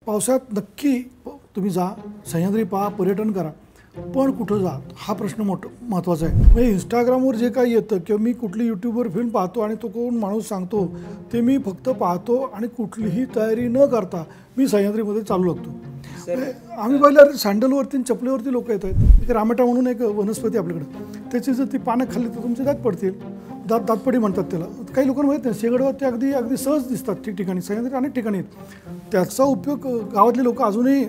पावसाळ्यात नक्की तुम्ही जा, सह्याद्री पहा, पर्यटन करा, पण कुठं जा हा प्रश्न महत्त्वाचा आहे. म्हणजे इंस्टाग्रामवर जे काही येतं किंवा मी कुठली यूट्यूबवर फिल्म पाहतो आणि तो कोण माणूस सांगतो ते मी फक्त पाहतो आणि कुठलीही तयारी न करता मी सह्याद्रीमध्ये चालू लागतो. आम्ही पाहिलं सँडलवरती चपलीवरती लोक येत आहेत. एक रामेटा म्हणून एक वनस्पती आपल्याकडे, त्याची जर ती पानं खाल्ली तर तुमचे दात पडतील. दातपडी म्हणतात त्याला. काही लोकांना माहीत नाही, शेगडवरती अगदी सहज दिसतात ठिकठिकाणी, सह्याद्री अनेक ठिकाणी आहेत. त्याचा उपयोग गावातले लोक अजूनही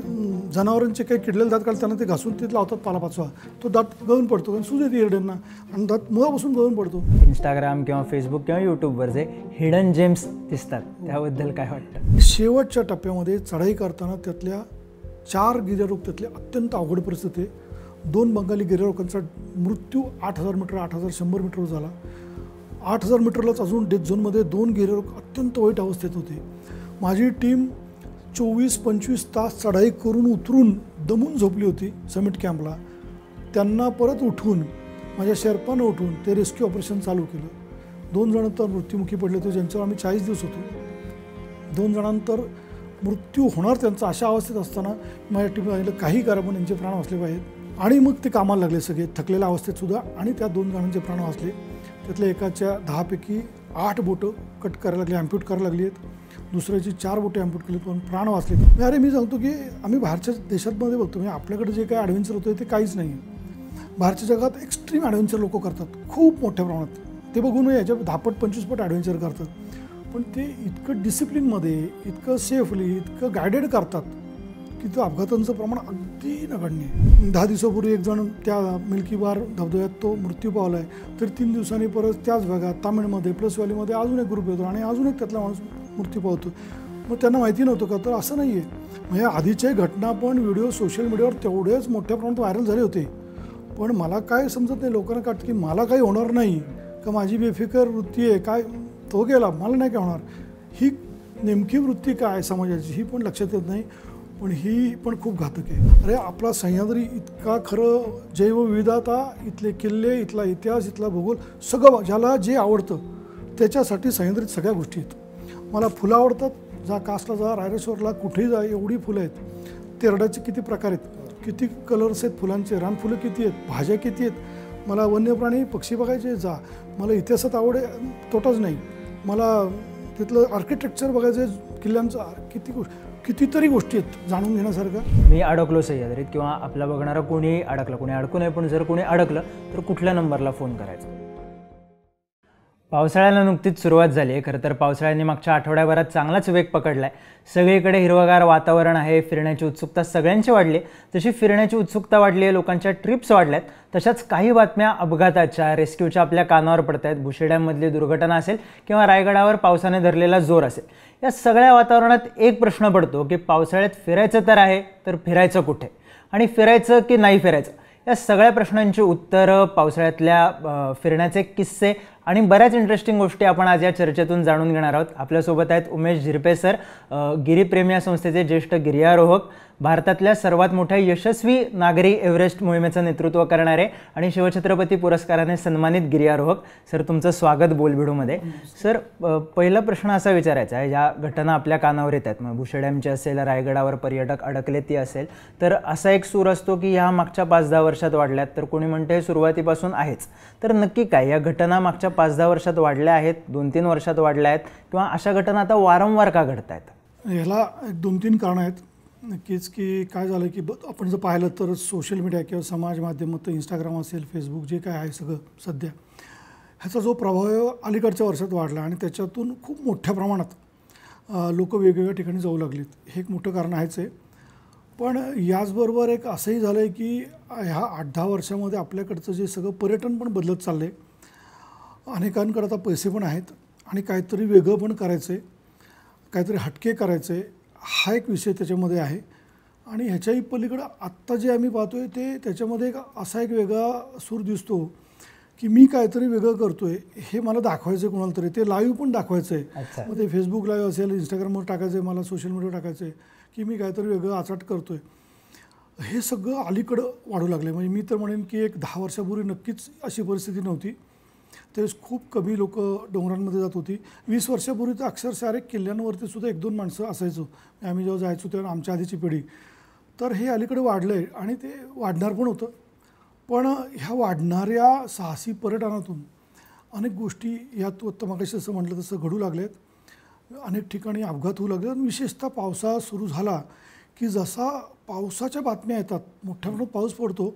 जनावरांचे काही किडलेले दात काढताना ते घासून ते लावतात पालापाचवा. तो दात गळून पडतो आणि सूज येते हिरड्यांना आणि दात मुळापासून गळून पडतो. इंस्टाग्राम किंवा फेसबुक किंवा यूट्यूबवर जे हिडन जेम्स दिसतात त्याबद्दल काय वाटतं? शेवटच्या टप्प्यामध्ये चढाई करताना त्यातल्या 4 गिर्यारोहक त्यातले अत्यंत अवघड परिस्थिती आहे. 2 बंगाली गिर्यारोहकांचा मृत्यू 8000 मीटर 8100 मीटरवर झाला. 8000 मीटरलाच अजून डेथ झोनमध्ये 2 गिर्यारोहक अत्यंत वाईट अवस्थेत होते. माझी टीम 24-25 तास चढाई करून उतरून दमून झोपली होती समिट कॅम्पला. त्यांना परत उठवून, माझ्या शेर्पानं उठवून ते रेस्क्यू ऑपरेशन चालू केलं. 2 जण तर मृत्युमुखी पडले होते, ज्यांच्यावर आम्ही 40 दिवस होतो. 2 जणांतर मृत्यू होणार त्यांचा अशा अवस्थेत असताना माझ्या टीमला सांगितलं काही करा पण यांचे प्राण वाचले पाहिजेत. आणि मग ते कामाला लागले सगळे थकलेल्या अवस्थेत सुद्धा, आणि त्या 2 जणांचे प्राण वाचले. त्यातल्या एकाच्या 10 पैकी 8 बोटं कट करायला लागली, ॲम्प्यूट करायला लागली आहेत. दुसऱ्याची 4 बोटे ॲम्प्यूट केली पण प्राण वाचले. अरे मी सांगतो की आम्ही बाहेरच्या देशांमध्ये बघतो, म्हणजे आपल्याकडे जे काही ॲडव्हेंचर होतं ते काहीच नाही आहे. बाहेरच्या जगात एक्स्ट्रीम ॲडव्हेंचर लोक करतात खूप मोठ्या प्रमाणात. ते बघून याच्या 10-25 पट ॲडव्हेंचर करतात, पण ते इतकं डिसिप्लिनमध्ये, इतकं सेफली, इतकं गायडेड करतात की तो अपघातांचं प्रमाण अगदी नगण्य आहे. 10 दिवसापूर्वी एक जण त्या मिल्की बार धबधब्यात तो मृत्यू पावला आहे. तर 3 दिवसांनी परत त्याच भागात तामिळमध्ये प्लस व्हॅलीमध्ये अजून एक ग्रुप येतो आणि अजून एक त्यातला माणूस मृत्यू पावतो. मग त्यांना माहिती नव्हतं का? तर असं नाही आहे. म्हणजे आधीच्या घटना पण व्हिडिओ सोशल मीडियावर तेवढेच मोठ्या प्रमाणात व्हायरल झाले होते. पण मला काय समजत नाही, लोकांना वाटतं की मला काही होणार नाही का, माझी बेफिकर वृत्ती आहे काय, तो गेला मला नाही काय होणार. ही नेमकी वृत्ती काय समाजाची ही पण लक्षात येत नाही, पण ही पण खूप घातक आहे. अरे आपला सह्याद्री इतका खरं जैवविविधता, इथले किल्ले, इथला इतिहास, इथला भूगोल सगळं ज्याला जे आवडतं त्याच्यासाठी सह्याद्रीत सगळ्या गोष्टी आहेत. मला फुलं आवडतात, जा कासला जा, रायरेश्वरला कुठेही जा, एवढी फुलं आहेत. तेरड्याचे किती प्रकार आहेत, किती कलर्स आहेत फुलांचे, रानफुलं किती आहेत, भाज्या किती आहेत. मला वन्यप्राणी पक्षी बघायचे जा, मला इतिहासात आवड तोटाच नाही. मला तिथलं आर्किटेक्चर बघायचं, किल्ल्यांचं कितीतरी गोष्टी आहेत जाणून घेण्यासारखं. मी अडकलो सह्याद्रीत किंवा आपला बघणारा कोणी अडकलं, कोणी अडकू नये, पण जर कोणी अडकलं तर कुठल्या नंबरला फोन करायचा? पावसाळ्याला नुकतीच सुरुवात झाली आहे. खरं तर पावसाळ्याने मागच्या आठवड्याभरात चांगलाच वेग पकडला आहे. सगळीकडे हिरवगार वातावरण आहे, फिरण्याची उत्सुकता सगळ्यांची वाढली. जशी फिरण्याची उत्सुकता वाढली आहे, लोकांच्या ट्रिप्स वाढल्यात, तशाच काही बातम्या अपघाताच्या, रेस्क्यूच्या आपल्या कानावर पडत आहेत. भुशिड्यामधली दुर्घटना असेल किंवा रायगडावर पावसाने धरलेला जोर असेल, या सगळ्या वातावरणात एक प्रश्न पडतो की पावसाळ्यात फिरायचं तर आहे, तर फिरायचं कुठे आणि फिरायचं की नाही फिरायचं? या सगळ्या प्रश्नांची उत्तरं, पावसाळ्यातल्या फिरण्याचे किस्से आणि बऱ्याच इंटरेस्टिंग गोष्टी आपण आज या चर्चेतून जाणून घेणार आहोत. आपल्यासोबत आहेत उमेश झिरपे सर, गिरीप्रेमी या संस्थेचे ज्येष्ठ गिर्यारोहक, भारतातल्या सर्वात मोठ्या यशस्वी नागरी एव्हरेस्ट मोहिमेचं नेतृत्व करणारे आणि शिवछत्रपती पुरस्काराने सन्मानित गिर्यारोहक. सर, तुमचं स्वागत बोलबिडूमध्ये. सर, पहिला प्रश्न असा विचारायचा आहे, या घटना आपल्या कानावर येत आहेत, मग भुशिड्यांची असेल, रायगडावर पर्यटक अडकले ती असेल, तर असा एक सूर असतो की ह्या मागच्या 5-10 वर्षात वाढल्यात, तर कोणी म्हणते सुरुवातीपासून आहेच. तर नक्की काय, या घटना मागच्या 5-10 वर्षात वाढल्या आहेत, 2-3 वर्षात वाढल्या आहेत, किंवा अशा घटना आता वारंवार का घडत आहेत? ह्याला 2-3 कारणं आहेत नक्कीच. की काय झालं की आपण जर पाहिलं तर सोशल मीडिया किंवा समाज माध्यमात इंस्टाग्राम असेल, फेसबुक, जे काय आहे सगळं सध्या, ह्याचा जो प्रभाव अलीकडच्या वर्षात वाढला आणि त्याच्यातून खूप मोठ्या प्रमाणात लोक वेगवेगळ्या ठिकाणी जाऊ लागलीत, हे एक मोठं कारण आहेच आहे. पण याचबरोबर एक असंही झालं आहे की ह्या 8-10 वर्षामध्ये आपल्याकडचं जे सगळं पर्यटन पण बदलत चाललं आहे. अनेकांकडे आता पैसे पण आहेत आणि काहीतरी वेगळं पण करायचं आहे, काहीतरी हटके करायचं आहे, हा एक विषय त्याच्यामध्ये आहे. आणि ह्याच्याही पलीकडं आत्ता जे आम्ही पाहतो आहे ते त्याच्यामध्ये असा एक वेगळा सूर दिसतो की मी काहीतरी वेगळं करतो आहे, हे मला दाखवायचं आहे कोणाला तरी, ते लाईव्ह पण दाखवायचं आहे. मग ते फेसबुक लाईव्ह असेल, इंस्टाग्रामवर टाकायचं आहे, मला सोशल मीडियावर टाकायचं आहे की मी काहीतरी वेगळं आचाट करतो आहे. हे सगळं अलीकडं वाढू लागलं आहे. म्हणजे मी तर म्हणेन की एक 10 वर्षापूर्वी नक्कीच अशी परिस्थिती नव्हती. त्यावेळेस खूप कमी लोक डोंगरांमध्ये जात होती. 20 वर्षापूर्वी तर अक्षरशः अरे किल्ल्यांवरती सुद्धा 1-2 माणसं असायचो. आम्ही जेव्हा जायचो तेव्हा आमच्या आधीची पिढी. तर हे अलीकडे वाढलं आहे आणि ते वाढणार पण होतं. पण ह्या वाढणाऱ्या साहसी पर्यटनातून अनेक गोष्टी यात मगाशी जसं म्हटलं तसं घडू लागल्यात. अनेक ठिकाणी अपघात होऊ लागले आणि विशेषतः पावसाळा सुरू झाला की जसा पावसाच्या बातम्या येतात, मोठ्या प्रमाणात पाऊस पडतो,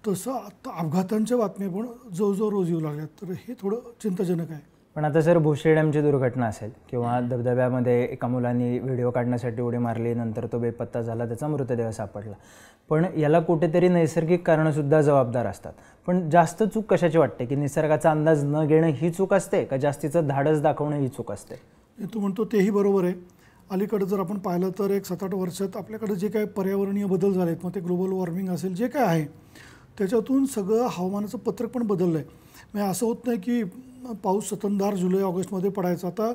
तसं आता अपघातांच्या बातम्या पण जवळजवळ रोज येऊ लागल्यात. तर हे थोडं चिंताजनक आहे. पण आता सर भोसरी डॅमची दुर्घटना असेल किंवा धबधब्यामध्ये एका मुलांनी व्हिडिओ काढण्यासाठी उडी मारली, नंतर तो बेपत्ता झाला, त्याचा मृतदेह सापडला. पण याला कुठेतरी नैसर्गिक कारणंसुद्धा जबाबदार असतात. पण जास्त चूक कशाची वाटते, की निसर्गाचा अंदाज न घेणं ही चूक असते का जास्तीचं धाडस दाखवणं ही चूक असते? तू म्हणतो तेही बरोबर आहे. अलीकडे जर आपण पाहिलं तर एक 7-8 वर्षात आपल्याकडे जे काही पर्यावरणीय बदल झाले आहेत, मग ते ग्लोबल वॉर्मिंग असेल, जे काय आहे त्याच्यातून सगळं हवामानाचं पत्रक पण बदललं आहे. म्हणजे असं होत नाही की पाऊस सततधार जुलै ऑगस्टमध्ये पडायचा. आता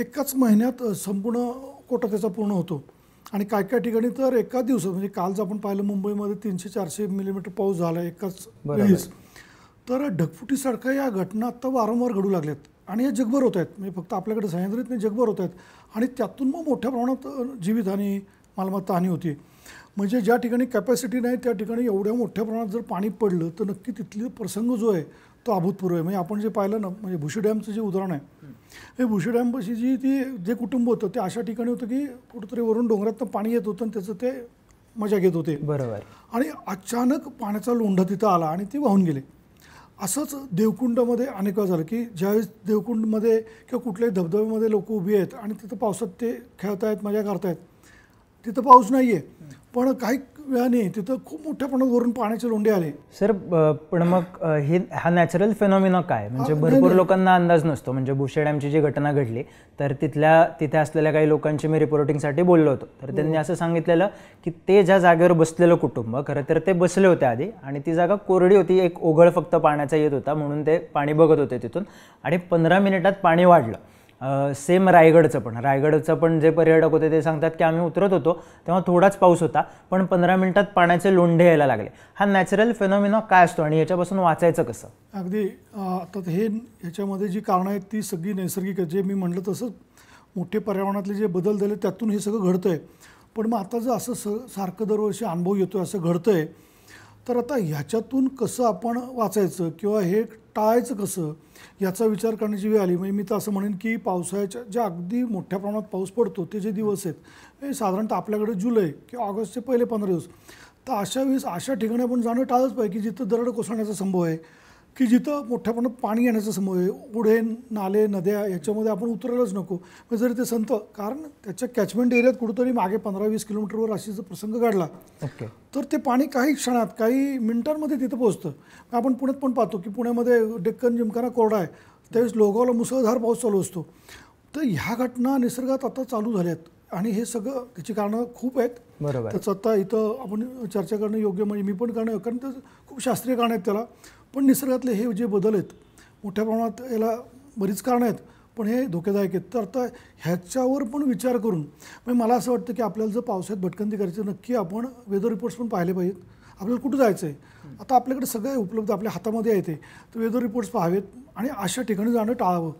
एकाच महिन्यात संपूर्ण कोटा त्याचा पूर्ण होतो आणि काय काय ठिकाणी तर एका दिवसात, म्हणजे कालच आपण पाहिलं मुंबईमध्ये 300-400 मिलीमीटर पाऊस झाला एकाच वेळेस. तर ढगफुटीसारख्या या घटना आत्ता वारंवार घडू लागल्यात आणि या जगभर होत आहेत. म्हणजे फक्त आपल्याकडे सह्याद्रीत नाही, जगभर होत आहेत. आणि त्यातून मग मोठ्या प्रमाणात जीवितहानी, मालमत्ता हानी होती. म्हणजे ज्या ठिकाणी कॅपॅसिटी नाही त्या ठिकाणी एवढ्या मोठ्या प्रमाणात जर पाणी पडलं तर नक्की तिथली प्रसंग जो आहे तो अभूतपूर्व आहे. म्हणजे आपण जे पाहिलं ना, म्हणजे भुशी डॅमचं जे उदाहरण आहे, हे भुशी डॅमपाशी जे कुटुंब होतं ते अशा ठिकाणी होतं की कुठंतरी वरून डोंगरातनं पाणी येत होतं आणि त्याचं ते मजा घेत होते. बरोबर. आणि अचानक पाण्याचा लोंढा तिथं आला आणि ते वाहून गेले. असंच देवकुंडामध्ये अनेक वेळा झालं की ज्यावेळेस देवकुंडमध्ये किंवा कुठल्याही धबधब्यामध्ये लोक उभी आहेत आणि तिथं पावसात ते खेळत आहेत, मजा करतायत, तिथं पाऊस नाही आहे, पण काही वेळाने तिथं खूप मोठ्या प्रमाणात वरून पाण्याचे लोंढे आले. सर पण मग हा नॅचरल फेनॉमिना काय, म्हणजे भरपूर लोकांना अंदाज नसतो. म्हणजे भुशी डॅमची जी घटना घडली तर तिथे असलेल्या काही लोकांची मी रिपोर्टिंगसाठी बोललो होतो. तर त्यांनी असं सांगितलेलं की ते ज्या जागेवर बसलेलं कुटुंब, खरं तर ते बसले होते आधी आणि ती जागा कोरडी होती, एक ओघळ फक्त पाण्याचा येत होता म्हणून ते पाणी बघत होते तिथून. आणि 15 मिनिटात पाणी वाढलं. सेम रायगडचं पण जे पर्यटक होते ते सांगतात की आम्ही उतरत होतो तेव्हा थोडाच पाऊस होता, पण 15 मिनिटात पाण्याचे लोंढे यायला लागले. हा नॅचरल फेनॉमिना काय असतो आणि याच्यापासून वाचायचं कसं? अगदी आता ह्याच्यामध्ये जी कारणं आहेत ती सगळी नैसर्गिक आहेत. जे मी म्हटलं तसंच मोठे पर्यावरणातले जे बदल झाले त्यातून हे सगळं घडतं आहे. पण मग आता जर असं सारखं दरवर्षी अनुभव येतो आहे, असं घडतं आहे, तर आता ह्याच्यातून कसं आपण वाचायचं किंवा हे टाळायचं कसं याचा विचार करण्याची वेळ आली. म्हणजे मी तर असं म्हणेन की पावसाळ्याच्या ज्या अगदी मोठ्या प्रमाणात पाऊस पडतो ते जे दिवस आहेत, साधारणतः आपल्याकडे जुलै किंवा ऑगस्टचे पहिले 15 दिवस, तर अशा वेळेस अशा ठिकाणी आपण जाणं टाळलंच पाहिजे की जिथं दरड कोसळण्याचा संभव आहे, की जिथं मोठ्या प्रमाणात पाणी येण्याचा संभव आहे. ओढे, नाले, नद्या याच्यामध्ये आपण उतरायलाच नको. जरी ते संत, कारण त्याच्या कॅचमेंट एरियात कुठंतरी मागे 15-20 किलोमीटरवर अशी जर प्रसंग घडला तर ते पाणी काही क्षणात, काही मिनिटांमध्ये तिथं पोहोचतं. आपण पुण्यात पण पाहतो की पुण्यामध्ये डेक्कन जिमखाना कोरडा आहे, त्यावेळेस लोगावला मुसळधार पाऊस चालू असतो. तर ह्या घटना निसर्गात आता चालू झाल्यात आणि हे सगळं त्याची कारणं खूप आहेत. बरोबर. त्याचं आता इथं आपण चर्चा करणं योग्य, म्हणजे मी पण करणं, कारण तर खूप शास्त्रीय कारणं आहेत त्याला. पण निसर्गातले हे जे बदल आहेत मोठ्या प्रमाणात, याला बरीच कारणं आहेत पण हे धोकेदायक आहेत. तर आता ह्याच्यावर पण विचार करून म्हणजे मला असं वाटतं की आपल्याला जर पावसाळ्यात भटकंती करायची, नक्की आपण वेदर रिपोर्ट्स पण पाहिले पाहिजेत. आपल्याला कुठं जायचं आहे, आता आपल्याकडे सगळं उपलब्ध आपल्या हातामध्ये आहे, ते तर वेदर रिपोर्ट्स पाहावेत आणि अशा ठिकाणी जाणं टाळावं.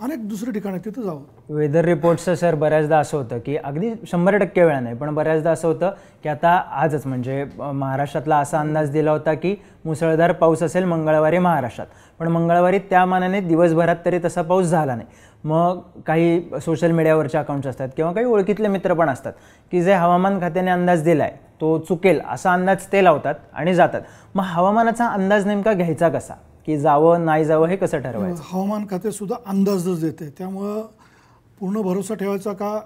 अनेक दुसरे ठिकाण आहे तिथं जावं. वेदर रिपोर्ट्सचं सर बऱ्याचदा असं होतं की अगदी 100% वेळा नाही, पण बऱ्याचदा असं होतं की आता आजच म्हणजे महाराष्ट्रातला असा अंदाज दिला होता की मुसळधार पाऊस असेल मंगळवारी महाराष्ट्रात, पण मंगळवारी त्या मानाने दिवसभरात तरी तसा पाऊस झाला नाही. मग काही सोशल मीडियावरचे अकाउंट्स असतात किंवा काही ओळखीतले मित्र पण असतात की जे हवामान खात्याने अंदाज दिला आहे तो चुकेल असा अंदाज ते लावतात आणि जातात. मग हवामानाचा अंदाज नेमका घ्यायचा कसा, की जावं नाही जावं हे कसं ठरवायचं? हवामान खाते सुद्धा अंदाजच देते, त्यामुळं पूर्ण भरोसा ठेवायचा का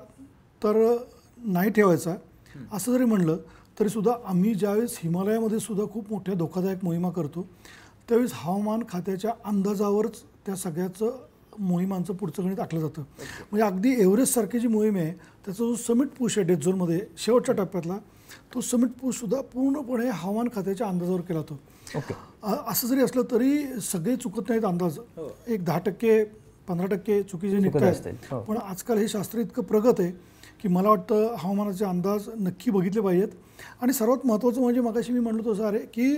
तर नाही ठेवायचा असं जरी म्हणलं तरीसुद्धा आम्ही ज्यावेळेस हिमालयामध्ये सुद्धा खूप मोठ्या धोकादायक मोहिमा करतो त्यावेळेस हवामान खात्याच्या अंदाजावरच त्या सगळ्याचं मोहिमांचं पुढचं गणित आखलं जातं. म्हणजे अगदी एव्हरेस्टसारखी जी मोहीम आहे त्याचा जो समिट पुश आहे डेथ झोनमध्ये शेवटच्या टप्प्यातला, तो समिट पुशसुद्धा पूर्णपणे हवामान खात्याच्या अंदाजावर केला जातो. असं जरी असलं तरी सगळे चुकत नाहीत अंदाज, एक 10% 15% चुकीचे निघत आहेत. पण आजकाल हे शास्त्र इतकं प्रगत आहे की मला वाटतं हवामानाचे अंदाज नक्की बघितले पाहिजेत. आणि सर्वात महत्त्वाचं म्हणजे मगाशी मी म्हणलो तसं अरे की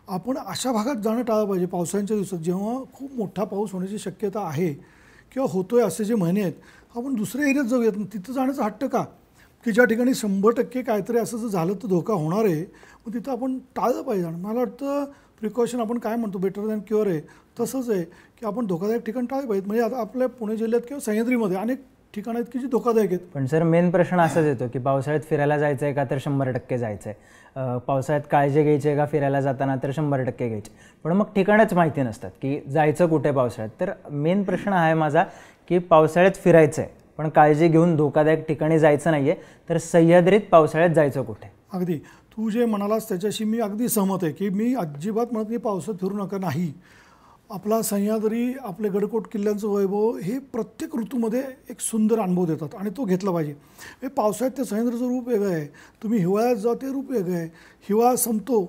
आपण अशा भागात जाणं टाळलं पाहिजे पावसाळ्याच्या दिवसात, जेव्हा खूप मोठा पाऊस होण्याची शक्यता आहे किंवा होतोय असे जे महिने आहेत. आपण दुसऱ्या एरियात जाऊयात, तिथं जाण्याचा हट्ट का, की ज्या ठिकाणी 100% काहीतरी असं जर झालं तर धोका होणार आहे, मग तिथं आपण टाळलं पाहिजे. आणि मला वाटतं प्रिकॉशन आपण काय म्हणतो, बेटर दॅन क्युअर आहे, तसंच आहे की आपण धोकादायक ठिकाण टाळलं पाहिजे. म्हणजे आता आपल्या पुणे जिल्ह्यात किंवा सह्याद्रीमध्ये अनेक ठिकाणं आहेत की जी धोकादायक आहेत. पण सर मेन प्रश्न असाच येतो की पावसाळ्यात फिरायला जायचं आहे का तर 100% जायचं आहे, पावसाळ्यात काळजी घ्यायची आहे का फिरायला जाताना तर 100% घ्यायची. पण मग ठिकाणच माहिती नसतात की जायचं कुठे पावसाळ्यात. तर मेन प्रश्न आहे माझा की पावसाळ्यात फिरायचं आहे पण काळजी घेऊन धोकादायक ठिकाणी जायचं नाही आहे, तर सह्याद्रीत पावसाळ्यात जायचं कुठे? अगदी तू जे म्हणालास त्याच्याशी मी अगदी सहमत आहे की मी अजिबात म्हणत की पावसात फिरू नका, नाही. आपला सह्याद्री, आपले गडकोट किल्ल्यांचं वैभव हे प्रत्येक ऋतूमध्ये एक सुंदर अनुभव देतात आणि तो घेतला पाहिजे. हे पावसाळ्यात ते सह्याद्रीचं रूप वेगळं आहे, तुम्ही हिवाळ्यात जा ते रूप वेगळं आहे, हिवाळा संपतो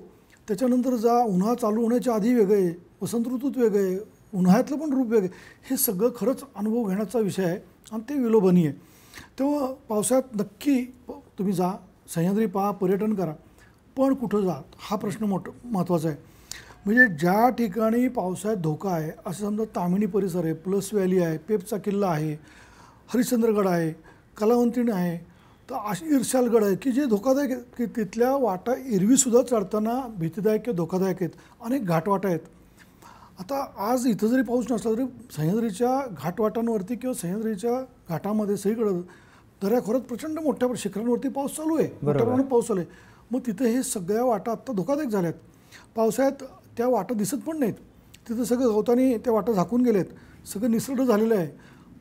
त्याच्यानंतर जा, उन्हाळा चालू होण्याच्या आधी वेगळं आहे, वसंत ऋतूत वेगळं आहे, उन्हाळ्यातलं पण रूप वेगळं आहे. हे सगळं खरंच अनुभव घेण्याचा विषय आहे आणि ते विलोभनीय आहे. तेव्हा पावसाळ्यात नक्की तुम्ही जा, सह्याद्री पहा, पर्यटन करा, पण कुठं जा हा प्रश्न महत्त्वाचा आहे. म्हणजे ज्या ठिकाणी पावसाळ्यात धोका आहे असं समजा तामिणी परिसर आहे, प्लस व्हॅली आहे, पेपचा किल्ला आहे, हरिश्चंद्रगड आहे, कलावंतीण आहे, तर अशी इर्शालगड आहे की जे धोकादायक आहेत, की तिथल्या वाटा एरवीसुद्धा चढताना भीतीदायक किंवा धोकादायक आहेत. अनेक घाटवाटा आहेत. आता आज इथं जरी पाऊस नसला तरी सह्याद्रीच्या घाटवाटांवरती किंवा सह्याद्रीच्या घाटामध्ये सगळीकडं दऱ्याखोऱ्यात प्रचंड मोठ्या शिखरांवरती पाऊस चालू आहे, मोठ्या प्रमाणात पाऊस चालू आहे. मग तिथे हे सगळ्या वाटा आत्ता धोकादायक झाल्यात. पावसाळ्यात त्या वाटा दिसत पण नाहीत, तिथं सगळं गवतानी त्या वाटा झाकून गेलेत, सगळं निसरडं झालेलं आहे.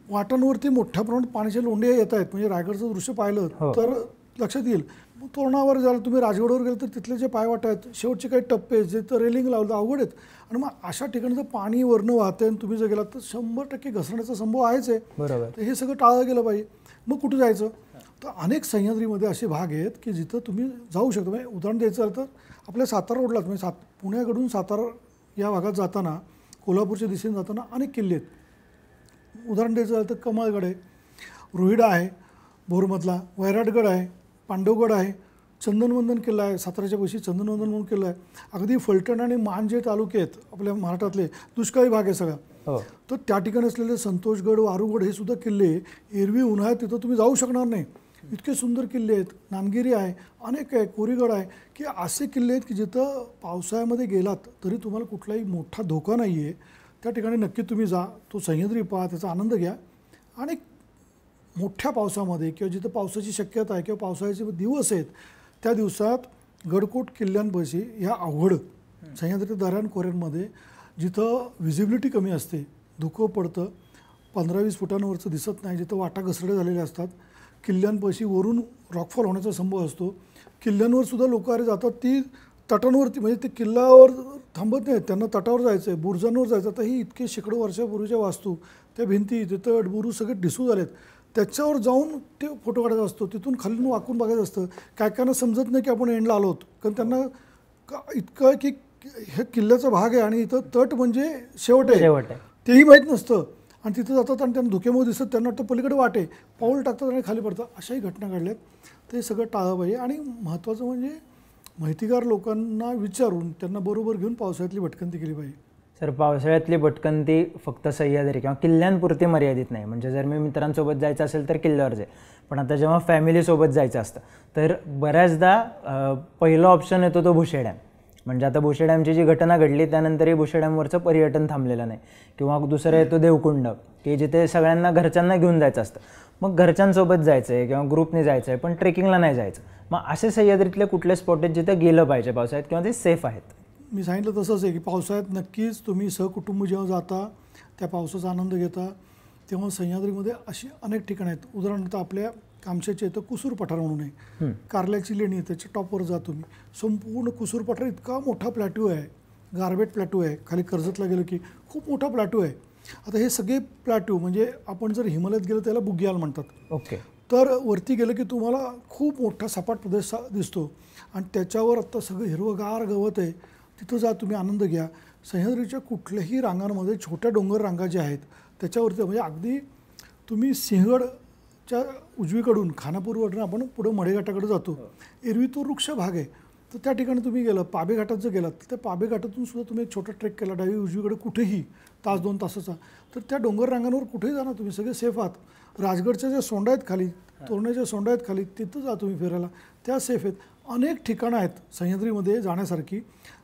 वाटांवरती मोठ्या प्रमाणात पाण्याचे लोंढे येत आहेत. म्हणजे रायगडचं दृश्य पाहिलं तर लक्षात येईल. मग तोरणावर झालं, तुम्ही राजगडवर गेलं तर तिथले जे पायवाट आहेत, शेवटचे काही टप्पे जे तर रेलिंग लावलं अवघड आहेत. आणि मग अशा ठिकाणी जर पाणी वरनं वाहते आणि तुम्ही जर गेलात तर 100% घसरण्याचा संभव आहेच आहे. बरोबर. तर हे सगळं टाळलं गेलं पाहिजे. मग कुठं जायचं, तर अनेक सह्याद्रीमध्ये असे भाग आहेत की जिथं तुम्ही जाऊ शकता. म्हणजे उदाहरण द्यायचं तर आपल्या सातारा रोडलाच, म्हणजे पुण्याकडून सातारा या भागात जाताना, कोल्हापूरच्या दिशेने जाताना अनेक किल्ले आहेत. उदाहरण द्यायचं झालं तर कमळगड आहे, रोहिडा आहे भोरमधला, वैराटगड आहे, पांडवगड आहे, चंदनवंदन किल्ला आहे, साताऱ्याच्या पैशी चंदनवंदन म्हणून किल्ला आहे. अगदी फलटण आणि मान जे तालुके आहेत आपल्या महाराष्ट्रातले, दुष्काळी भाग आहे सगळा, तर त्या ठिकाणी असलेले संतोषगड, वारूगड हे सुद्धा किल्ले एरवी उन्हाळ्यात तिथं तुम्ही जाऊ शकणार नाही, इतके सुंदर किल्ले आहेत. नामगिरी आहे, अनेक आहे, कोरीगड आहे, की असे किल्ले आहेत की जिथं पावसाळ्यामध्ये गेलात तरी तुम्हाला कुठलाही मोठा धोका नाही आहे. त्या ठिकाणी नक्की तुम्ही जा, तो सह्याद्री पहा, त्याचा आनंद घ्या. आणि मोठ्या पावसामध्ये किंवा जिथं पावसाची शक्यता आहे किंवा पावसाळ्याचे दिवस आहेत त्या दिवसात गडकोट किल्ल्यांपाशी ह्या अवघड सह्याद्री दऱ्यांखोऱ्यांमध्ये जिथं व्हिजिबिलिटी कमी असते, धुकं पडतं, 15-20 फुटांवरचं दिसत नाही, जिथं वाटा घसरडे झालेले असतात, किल्ल्यांपाशी वरून रॉकफॉल होण्याचा संभव असतो. किल्ल्यांवर सुद्धा लोक अरे जातात ती तटांवरती, म्हणजे ते किल्ल्यावर थांबत नाहीत, त्यांना तटावर जायचं आहे, बुरुजांवर जायचं. आता ही इतके शेकडो वर्षापूर्वीच्या वास्तू, त्या भिंती, ते तट बुरुज सगळे ढिसू झालेत, त्याच्यावर जाऊन ते फोटो काढायचा असतो, तिथून खालून वाकून बघायचं असतं. काय कायना समजत नाही की आपण एंडला आलो आहोत, कारण त्यांना इतकं की हे किल्ल्याचा भाग आहे आणि इथं तट म्हणजे शेवट आहे तेही माहीत नसतं. आणि तिथं जातात आणि त्यांना धुक्यामुळे दिसत, त्यांना वाटतं पलीकडे वाटे, पाऊल टाकतात आणि खाली पडतात. अशाही घटना घडल्यात. ते सगळं टाळलं पाहिजे. आणि महत्त्वाचं म्हणजे माहितीगार लोकांना विचारून त्यांना बरोबर घेऊन पावसाळ्यातली भटकंती केली पाहिजे. सर, पावसाळ्यातली भटकंती फक्त सह्याद्री किंवा किल्ल्यांपुरती मर्यादित नाही. म्हणजे जर मी मित्रांसोबत जायचं असेल तर किल्ल्यावर जाईल, पण आता जेव्हा फॅमिलीसोबत जायचं असतं तर बऱ्याचदा पहिलं ऑप्शन येतो तो भुसे डॅम. म्हणजे आता भुसे डॅमची जी घटना घडली त्यानंतरही भुसे डॅमवरचं पर्यटन थांबलेलं नाही. किंवा दुसरं येतो देवकुंड, की जिथे सगळ्यांना घरच्यांना घेऊन जायचं असतं. मग घरच्यांसोबत जायचं आहे किंवा ग्रुपने जायचं आहे पण ट्रेकिंगला नाही जायचं. मग असे सह्याद्रीतले कुठले स्पॉट आहेत जिथे गेलं पाहिजे पावसाळ्यात किंवा ते सेफ आहेत? मी सांगितलं तसंच आहे की पावसाळ्यात नक्कीच तुम्ही सहकुटुंब जेव्हा जाता, त्या पावसाचा आनंद घेता, तेव्हा सह्याद्रीमध्ये अशी अनेक ठिकाणं आहेत. उदाहरणार्थ आपल्या कामशेच्या इथं कुसूर पठार म्हणून आहे, कारल्याची लेणी आहे, त्याच्या टॉपवर जा तुम्ही. संपूर्ण कुसूर पठार इतका मोठा प्लॅट्यू आहे, गारबेट प्लॅट्यू आहे, खाली कर्जतला गेलं की खूप मोठा प्लॅट्यू आहे. आता हे सगळे प्लॅट्यू म्हणजे आपण जर हिमालयात गेलं त्याला बुग्याल म्हणतात. ओके. तर वरती गेलं की तुम्हाला खूप मोठा सपाट प्रदेश दिसतो आणि त्याच्यावर आत्ता सगळं हिरवंगार गवत आहे. तिथं जा, तुम्ही आनंद घ्या. सह्याद्रीच्या कुठल्याही रांगांमध्ये छोट्या डोंगर रांगा ज्या आहेत त्याच्यावरती, म्हणजे अगदी तुम्ही सिंहगडच्या उजवीकडून खानापूरवरून आपण पुढं मढेघाटाकडे जातो, एरवी तो वृक्ष भाग आहे. तर त्या ठिकाणी तुम्ही गेलं पाबे घाटात जर गेलात तर त्या पाबे घाटातून सुद्धा तुम्ही एक छोटा ट्रेक केला डावी उजवीकडे कुठेही तास 2 तासाचा, तर त्या डोंगर रांगांवर कुठेही जा ना, तुम्ही सगळे सेफ आहात. राजगडच्या ज्या सोंडा आहेत खाली, तोरण्याच्या सोंडा आहेत खाली, तिथं जा तुम्ही फिरायला, त्या सेफ आहेत. अनेक ठिकाणं आहेत सह्याद्रीमध्ये जाण्यासारखी.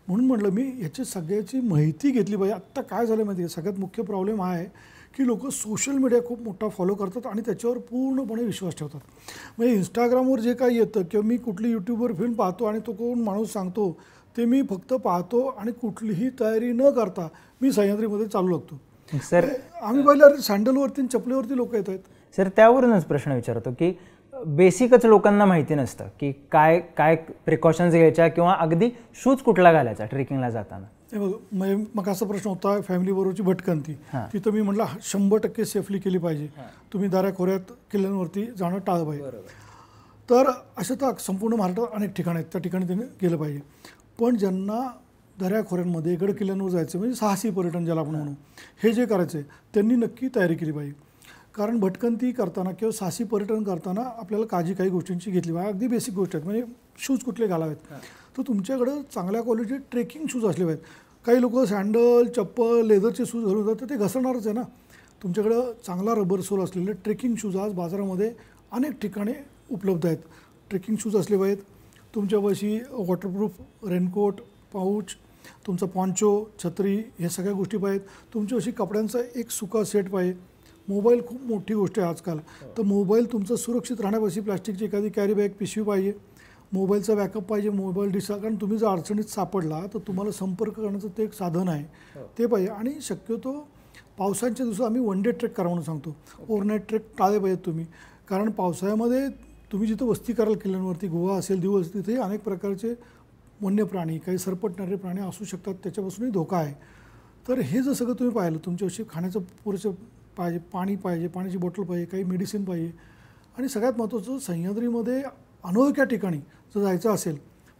म्हणून म्हटलं मी याची सगळ्याची माहिती घेतली पाहिजे. आत्ता काय झालं माहिती आहे, सगळ्यात मुख्य प्रॉब्लेम हा आहे की लोक सोशल मीडिया खूप मोठा फॉलो करतात आणि त्याच्यावर पूर्णपणे विश्वास ठेवतात. म्हणजे इंस्टाग्रामवर जे काही येतं किंवा मी कुठली यूट्यूबवर फिल्म पाहतो आणि तो कोण माणूस सांगतो ते मी फक्त पाहतो आणि कुठलीही तयारी न करता मी सह्याद्रीमध्ये चालू लागतो. सर आम्ही पाहिलं सँडलवरती आणि चपलेवरती लोक येत आहेत. सर त्यावरूनच प्रश्न विचारतो की बेसिकच लोकांना माहिती नसतं की काय काय प्रिकॉशन्स घ्यायच्या किंवा अगदी शूज कुठला घालायचा ट्रेकिंगला जाताना. हे बघ, मग असा प्रश्न होता फॅमिलीबरोबरची भटकंती, तिथं मी म्हटलं 100% सेफली केली पाहिजे. तुम्ही दऱ्याखोऱ्यात किल्ल्यांवरती जाणं टाळलं पाहिजे. तर असं तर संपूर्ण महाराष्ट्रात अनेक ठिकाणं आहेत, त्या ठिकाणी त्यांनी गेलं पाहिजे. पण ज्यांना दऱ्याखोऱ्यांमध्ये गड किल्ल्यांवर जायचं म्हणजे साहसी पर्यटन ज्याला आपण म्हणू, हे जे करायचं आहे त्यांनी नक्की तयारी केली पाहिजे. कारण भटकंती करताना किंवा साहसी पर्यटन करताना आपल्याला काळजी काही गोष्टींची घेतली पाहिजे. अगदी बेसिक गोष्ट आहेत, म्हणजे शूज कुठले घालावेत. तर तुमच्याकडं चांगल्या क्वालिटीचे ट्रेकिंग शूज असले पाहिजेत. काही लोक सँडल चप्पल लेदरचे शूज घालून जातात, तर ते घसरणारच आहे ना. तुमच्याकडं चांगला रबर सोल असलेले ट्रेकिंग शूज आज बाजारामध्ये अनेक ठिकाणी उपलब्ध आहेत. ट्रेकिंग शूज असले पाहिजेत. तुमच्यापाशी वॉटरप्रूफ रेनकोट, पाऊच, तुमचा पॉन्चो, छत्री, हे सगळ्या गोष्टी पाहिजेत. तुमच्यापाशी कपड्यांचा एक सुका सेट पाहिजे. मोबाईल खूप मोठी गोष्ट आहे आजकाल, तर मोबाईल तुमचं सुरक्षित राहण्यापाशी प्लास्टिकची एखादी कॅरी बॅग पिशवी पाहिजे. मोबाईलचा बॅकअप पाहिजे, मोबाईल डिस्चार्ज, कारण तुम्ही जर अडचणीत सापडला तर तुम्हाला संपर्क करण्याचं ते एक साधन आहे, ते पाहिजे. आणि शक्यतो पावसाच्या दिवसात आम्ही वन डे ट्रेक करा म्हणून सांगतो. ओव्हरनाईट ट्रेक टाळले पाहिजेत तुम्ही, कारण पावसाळ्यामध्ये तुम्ही जिथं वस्ती कराल किल्ल्यांवरती, गोवा असेल, दीव असेल, तिथे अनेक प्रकारचे वन्य प्राणी, काही सरपटणारे प्राणी असू शकतात, त्याच्यापासूनही धोका आहे. तर हे जर सगळं तुम्ही पाहिलं, तुमच्याशी खाण्याचं पुरेसं पाहिजे, पाणी पाहिजे, पाण्याची बॉटल पाहिजे, काही मेडिसिन पाहिजे. आणि सगळ्यात महत्त्वाचं, सह्याद्रीमध्ये अनोळख्या ठिकाणी जर जायचं असेल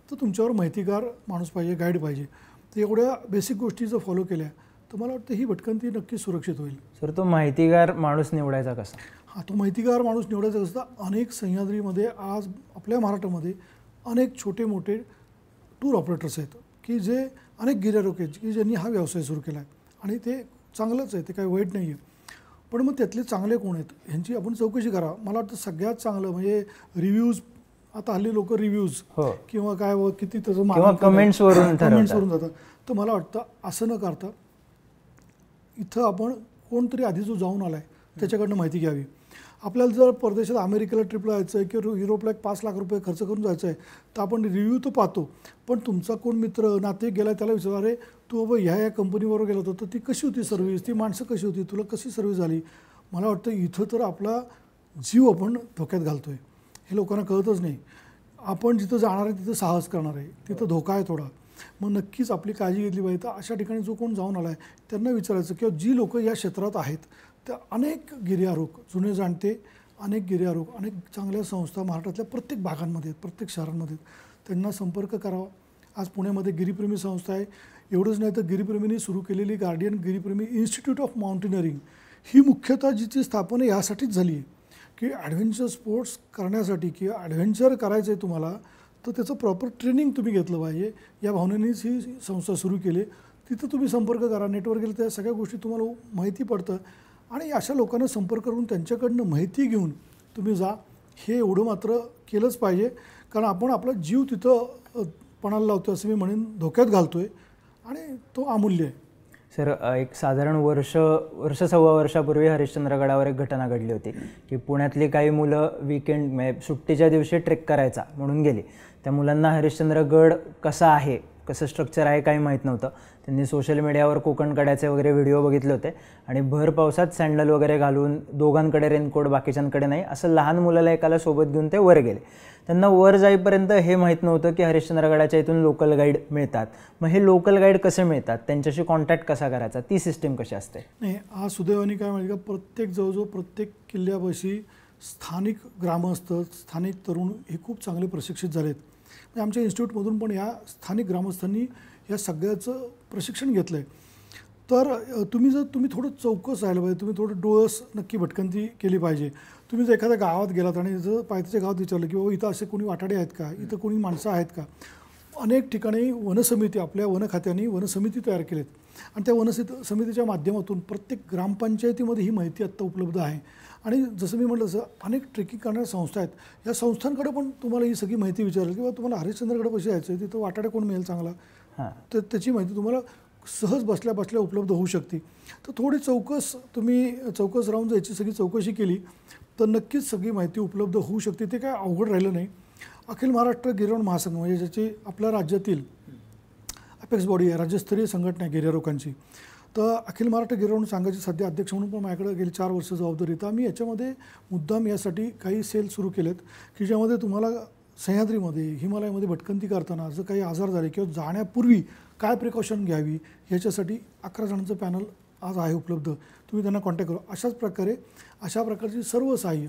तर तुमच्यावर माहितीगार माणूस पाहिजे, गाईड पाहिजे. तर एवढ्या बेसिक गोष्टी जर फॉलो केल्या तर मला वाटतं ही भटकंती नक्की सुरक्षित होईल. सर तो माहितीगार माणूस निवडायचा कसा? हा, तो माहितीगार माणूस निवडायचा कसा? अनेक सह्याद्रीमध्ये आज आपल्या महाराष्ट्रामध्ये अनेक छोटे मोठे टूर ऑपरेटर्स आहेत की जे अनेक गिर्यारोहक आहेत की ज्यांनी हा व्यवसाय सुरू केला आहे आणि ते चांगलंच आहे, ते काही वाईट नाही आहे. पण मग त्यातले चांगले कोण आहेत ह्यांची आपण चौकशी करा. मला वाटतं सगळ्यात चांगलं म्हणजे रिव्ह्यूज. आता हल्ली लोक रिव्ह्यूज किंवा काय किती त्याचं कमेंट्सवरून जातात. तर मला वाटतं असं न करता इथं आपण कोणतरी आधी जो जाऊन आला आहे त्याच्याकडनं माहिती घ्यावी. आपल्याला जर परदेशात अमेरिकेला ट्रिपला जायचं आहे किंवा युरोपला 5 लाख रुपये खर्च करून जायचं आहे तर आपण रिव्ह्यू तर पाहतो, पण तुमचा कोण मित्र नाते गेला त्याला विचार, अरे तू बाबा ह्या कंपनीबरोबर गेला होता तर ती कशी होती सर्व्हिस, ती माणसं कशी होती, तुला कशी सर्व्हिस झाली. मला वाटतं इथं तर आपला जीव आपण धोक्यात घालतो आहे, हे लोकांना कळतच नाही. आपण जिथं जाणार आहे तिथं साहस करणार आहे, तिथं धोका आहे थोडा. मग नक्कीच आपली काळजी घेतली पाहिजे. तर अशा ठिकाणी जो कोण जाऊन आला आहे त्यांना विचारायचं किंवा जी लोकं या क्षेत्रात आहेत त्या अनेक गिर्यारोहक, जुने जाणते अनेक गिर्यारोहक, अनेक चांगल्या संस्था महाराष्ट्रातल्या प्रत्येक भागांमध्ये आहेत, प्रत्येक शहरांमध्ये आहेत, त्यांना संपर्क करावा. आज पुण्यामध्ये गिरीप्रेमी संस्था आहे. एवढंच नाही तर गिरीप्रेमींनी सुरू केलेली Guardian Giripremi institute of Mountaineering ही मुख्यतः जिची स्थापना यासाठीच झाली आहे की ॲडव्हेंचर स्पोर्ट्स करण्यासाठी किंवा ॲडव्हेंचर करायचं आहे तुम्हाला तर त्याचं प्रॉपर ट्रेनिंग तुम्ही घेतलं पाहिजे. या भावनेनेच ही संस्था सुरू केली. तिथं तुम्ही संपर्क करा, नेटवर गेलं त्या सगळ्या गोष्टी तुम्हाला माहिती पडतं आणि अशा लोकांना संपर्क करून त्यांच्याकडनं माहिती घेऊन तुम्ही जा. हे एवढं मात्र केलंच पाहिजे, कारण आपण आपला जीव तिथं पणाला लावतो असं मी म्हणेन, धोक्यात घालतो आहे आणि तो अमूल्य आहे. सर एक साधारण वर्ष सव्वा वर्षापूर्वी हरिश्चंद्रगडावर एक घटना घडली होती की पुण्यातली काही मुलं वीकेंड म्हणजे सुट्टीच्या दिवशी ट्रेक करायचा म्हणून गेली. त्या मुलांना हरिश्चंद्रगड कसा आहे, कसं स्ट्रक्चर आहे काही माहीत नव्हतं. त्यांनी सोशल मीडियावर कोकण कड्याचे वगैरे व्हिडिओ बघितले होते आणि भर पावसात सँडल वगैरे घालून, दोघांकडे रेनकोट बाकीच्यांकडे नाही, असं लहान मुलाला एकाला सोबत घेऊन ते वर गेले. त्यांना वर जाईपर्यंत हे माहीत नव्हतं की हरिश्चंद्रगडाच्या इथून लोकल गाईड मिळतात. मग हे लोकल गाईड कसे मिळतात, त्यांच्याशी कॉन्टॅक्ट कसा करायचा, ती सिस्टीम कशी असते? नाही, आज सुदैवाने काय माहिती का, प्रत्येक जवळजवळ प्रत्येक किल्ल्यापाशी स्थानिक ग्रामस्थ, स्थानिक तरुण हे खूप चांगले प्रशिक्षित झालेत. म्हणजे आमच्या इन्स्टिट्यूटमधून पण या स्थानिक ग्रामस्थांनी या सगळ्याचं प्रशिक्षण घेतलं आहे. तर तुम्ही थोडं चौकस राहिलं पाहिजे, तुम्ही थोडं डोळस नक्की भटकंती केली पाहिजे. तुम्ही जर एखाद्या गावात गेलात आणि जर पायथ्याच्या गावात विचारलं की बाबा इथं असे कोणी वाटाडे आहेत का, इथं कोणी माणसं आहेत का, अनेक ठिकाणी वनसमिती आपल्या वन खात्याने वनसमिती तयार केलेत आणि त्या समितीच्या माध्यमातून प्रत्येक ग्रामपंचायतीमध्ये ही माहिती आत्ता उपलब्ध आहे. आणि जसं मी म्हटलं तसं अनेक ट्रेकिंग करणाऱ्या संस्था आहेत, या संस्थांकडे पण तुम्हाला ही सगळी माहिती विचारेल किंवा तुम्हाला हरिश्चंद्रगड कसे यायचं आहे, तिथं वाटाडा कोण मिळेल चांगला, तर त्याची माहिती तुम्हाला सहज बसल्या बसल्या उपलब्ध होऊ शकते. तर थोडी चौकस राहून याची सगळी चौकशी केली तर नक्कीच सगळी माहिती उपलब्ध होऊ शकते. ते काय अवघड राहिलं नाही. अखिल महाराष्ट्र गिर्यारोहण महासंघ म्हणजे ज्याची आपल्या राज्यातील अपेक्स बॉडी आहे, राज्यस्तरीय संघटना आहे गिर्यारोहकांची. तर अखिल महाराष्ट्र गिर्यारोहण संघाचे सध्या अध्यक्ष म्हणून पण माझ्याकडे गेली 4 वर्ष जबाबदारी. तर आम्ही याच्यामध्ये मुद्दाम यासाठी काही सेल सुरू केलेत की ज्यामध्ये तुम्हाला सह्याद्रीमध्ये हिमालयामध्ये भटकंती करताना जर काही आजार झाले किंवा जाण्यापूर्वी काय प्रिकॉशन घ्यावी याच्यासाठी 11 जणांचं पॅनल आज आहे उपलब्ध. तुम्ही त्यांना कॉन्टॅक्ट करू. अशा प्रकारची सर्व सहाय्य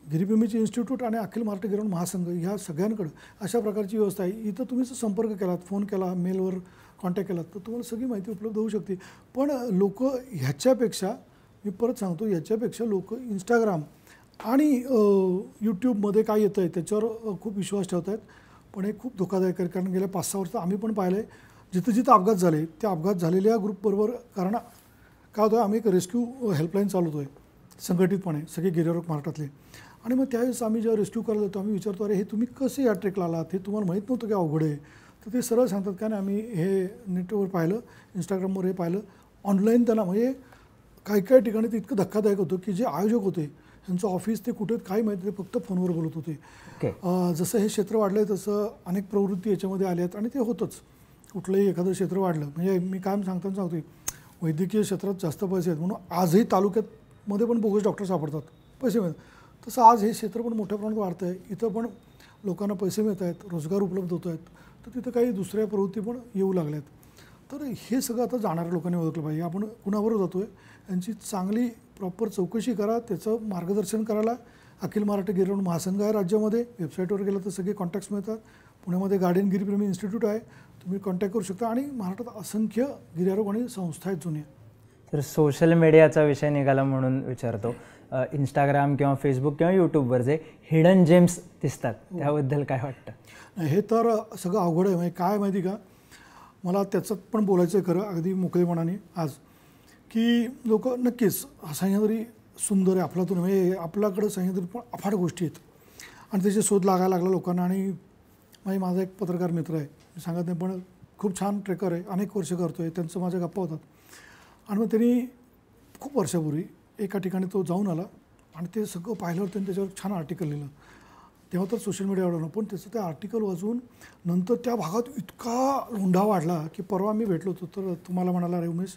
गिरिप्रेमीचे इन्स्टिट्यूट आणि अखिल महाराष्ट्र गिर्यारोहण महासंघ ह्या सगळ्यांकडं अशा प्रकारची व्यवस्था आहे. इथं तुम्ही संपर्क केलात, फोन केला, मेलवर कॉन्टॅक्ट केलात तर तुम्हाला सगळी माहिती उपलब्ध होऊ शकते. पण लोक ह्याच्यापेक्षा, मी परत सांगतो, याच्यापेक्षा लोक इंस्टाग्राम आणि यूट्यूबमध्ये काय येतं आहे त्याच्यावर खूप विश्वास ठेवत आहेत. पण हे खूप धोकादायक आहे. कारण गेल्या 5-6 वर्षात आम्ही पण पाहिलं आहे जिथं जिथं अपघात झाले त्या अपघात झालेल्या ग्रुपबरोबर. कारण काय होतं, आम्ही एक रेस्क्यू हेल्पलाईन चालवतो आहे संघटितपणे सगळे गिर्यारोहक महाराष्ट्रातले. आणि मग त्यावेळेस आम्ही जेव्हा रेस्क्यू करायला जातो आम्ही विचारतो, अरे हे तुम्ही कसे या ट्रेकला आलात, हे तुम्हाला माहीत नव्हतं की अवघड आहे. तर ते सरळ सांगतात का नाही, आम्ही हे नेटवर पाहिलं, इंस्टाग्रामवर हे पाहिलं, ऑनलाईन त्यांना. म्हणजे काही ठिकाणी ते इतकं धक्कादायक होतं की जे आयोजक होते त्यांचं ऑफिस ते कुठे काय माहिती, ते फक्त फोनवर बोलत होते. जसं हे क्षेत्र वाढलं आहे तसं अनेक प्रवृत्ती याच्यामध्ये आल्या आहेत आणि ते होतंच. कुठलंही एखादं क्षेत्र वाढलं म्हणजे मी कायम सांगतो वैद्यकीय क्षेत्रात जास्त पैसे आहेत म्हणून आजही तालुक्यामध्ये पण बोगस डॉक्टर सापडतात, पैसे मिळतात. तसं आज हे क्षेत्र पण मोठ्या प्रमाणात वाढतं आहे. इथं पण लोकांना पैसे मिळत आहेत, रोजगार उपलब्ध होत आहेत. तर तिथं काही दुसऱ्या प्रवृत्ती पण येऊ लागल्यात. तर हे सगळं आता जाणाऱ्या लोकांनी ओळखलं पाहिजे. आपण कुणाबरोबर जातो आहे यांची चांगली प्रॉपर चौकशी करा. त्याचं मार्गदर्शन करायला अखिल महाराष्ट्र गिर्यारोहण महासंघ आहे राज्यामध्ये. वेबसाईटवर गेलं तर सगळे कॉन्टॅक्ट्स मिळतात. पुण्यामध्ये गार्डन गिरीप्रेमी इन्स्टिट्यूट आहे, तुम्ही कॉन्टॅक्ट करू शकता. आणि महाराष्ट्रात असंख्य गिर्यारोहक आणि संस्था आहेत जुन्या. तर सोशल मीडियाचा विषय निघाला म्हणून विचारतो, इंस्टाग्राम किंवा फेसबुक किंवा यूट्यूबवर जे हिडन जेम्स दिसतात त्याबद्दल काय वाटतं? हे तर सगळं अवघड आहे. म्हणजे काय माहिती का, मला त्याच्यात पण बोलायचं आहे खरं अगदी मोकळेपणाने आज, की लोक नक्कीच सह्याद्री सुंदर आहे अफलातून. म्हणजे आपल्याकडं सह्याद्री पण अफाट गोष्टी आहेत आणि त्याचे शोध लागायला लागला लोकांना. आणि माझा एक पत्रकार मित्र आहे, मी सांगत नाही पण खूप छान ट्रेकर आहे, अनेक वर्ष करतो आहे, त्यांचं माझ्या गप्पा होतात. आणि मग त्यांनी खूप वर्षापूर्वी एका ठिकाणी तो जाऊन आला आणि ते सगळं पाहिल्यावर त्यांनी त्याच्यावर छान आर्टिकल लिहिलं. तेव्हा तर सोशल मीडियावर नव्हतं, पण त्याचं ते आर्टिकल वाचून नंतर त्या भागात इतका लोंढा वाढला की परवा मी भेटलो होतो तर तुम्हाला म्हणाला, अरे उमेश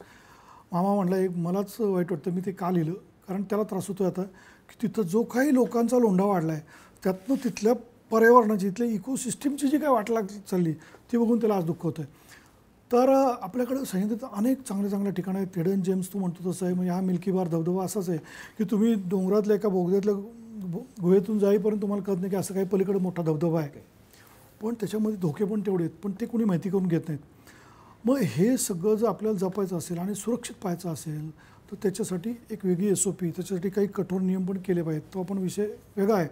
मामा म्हणला, एक मलाच वाईट वाटतं मी ते का लिहिलं, कारण त्याला त्रास होतो आहे आता की तिथं जो काही लोकांचा लोंढा वाढला आहे त्यातनं तिथल्या पर्यावरणाची, इथल्या इकोसिस्टीमची जी काय वाट चालली ती बघून त्याला आज दुःख होतं आहे. तर आपल्याकडं सह्याद्रीत अनेक चांगल्या ठिकाणं आहेत. हिडन जेम्स तू म्हणतो तसं आहे. म्हणजे हा मिल्की बार धबधबा असाच आहे की तुम्ही डोंगरातल्या एका बोगद्यातल्या गुहेतून जाईपर्यंत तुम्हाला कळत नाही की असं काही पलीकडे मोठा धबधबा आहे. पण त्याच्यामध्ये धोके पण तेवढे आहेत, पण ते कोणी माहिती करून घेत नाहीत. मग हे सगळं जर आपल्याला जपायचं असेल आणि सुरक्षित पाहायचं असेल तर त्याच्यासाठी एक वेगळी SOP, त्याच्यासाठी काही कठोर नियम पण केले पाहिजेत. तो पण विषय वेगळा आहे.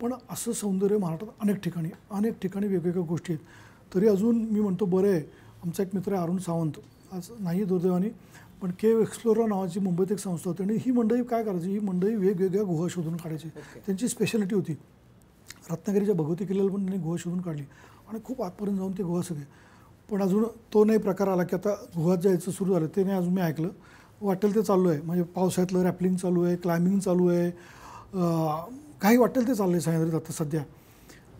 पण असं सौंदर्य महाराष्ट्रात अनेक ठिकाणी वेगवेगळ्या गोष्टी आहेत. तरी अजून मी म्हणतो बरं आहे, आमचा एक मित्र आहे अरुण सावंत, आज नाही दुर्दैवाने, पण केव्ह एक्सप्लोरर नावाची मुंबईत एक संस्था होती आणि ही मंडळी काय करायची, ही मंडळी वेगवेगळ्या गुहा शोधून काढायची. त्यांची स्पेशालिटी होती. रत्नागिरीच्या भगवती किल्ल्याला पण त्यांनी गुहा शोधून काढली आणि खूप आतपर्यंत जाऊन ते गुहा सगळे. पण अजून तो नाही प्रकार आला की आता गुहात जायचं सुरू झालं, ते नाही अजून मी ऐकलं. वाटेल ते चालू आहे. म्हणजे पावसाळ्यातलं रॅपलिंग चालू आहे, क्लाइम्बिंग चालू आहे, काही वाटेल ते चाललं आहे सह्याद्रीत आता सध्या.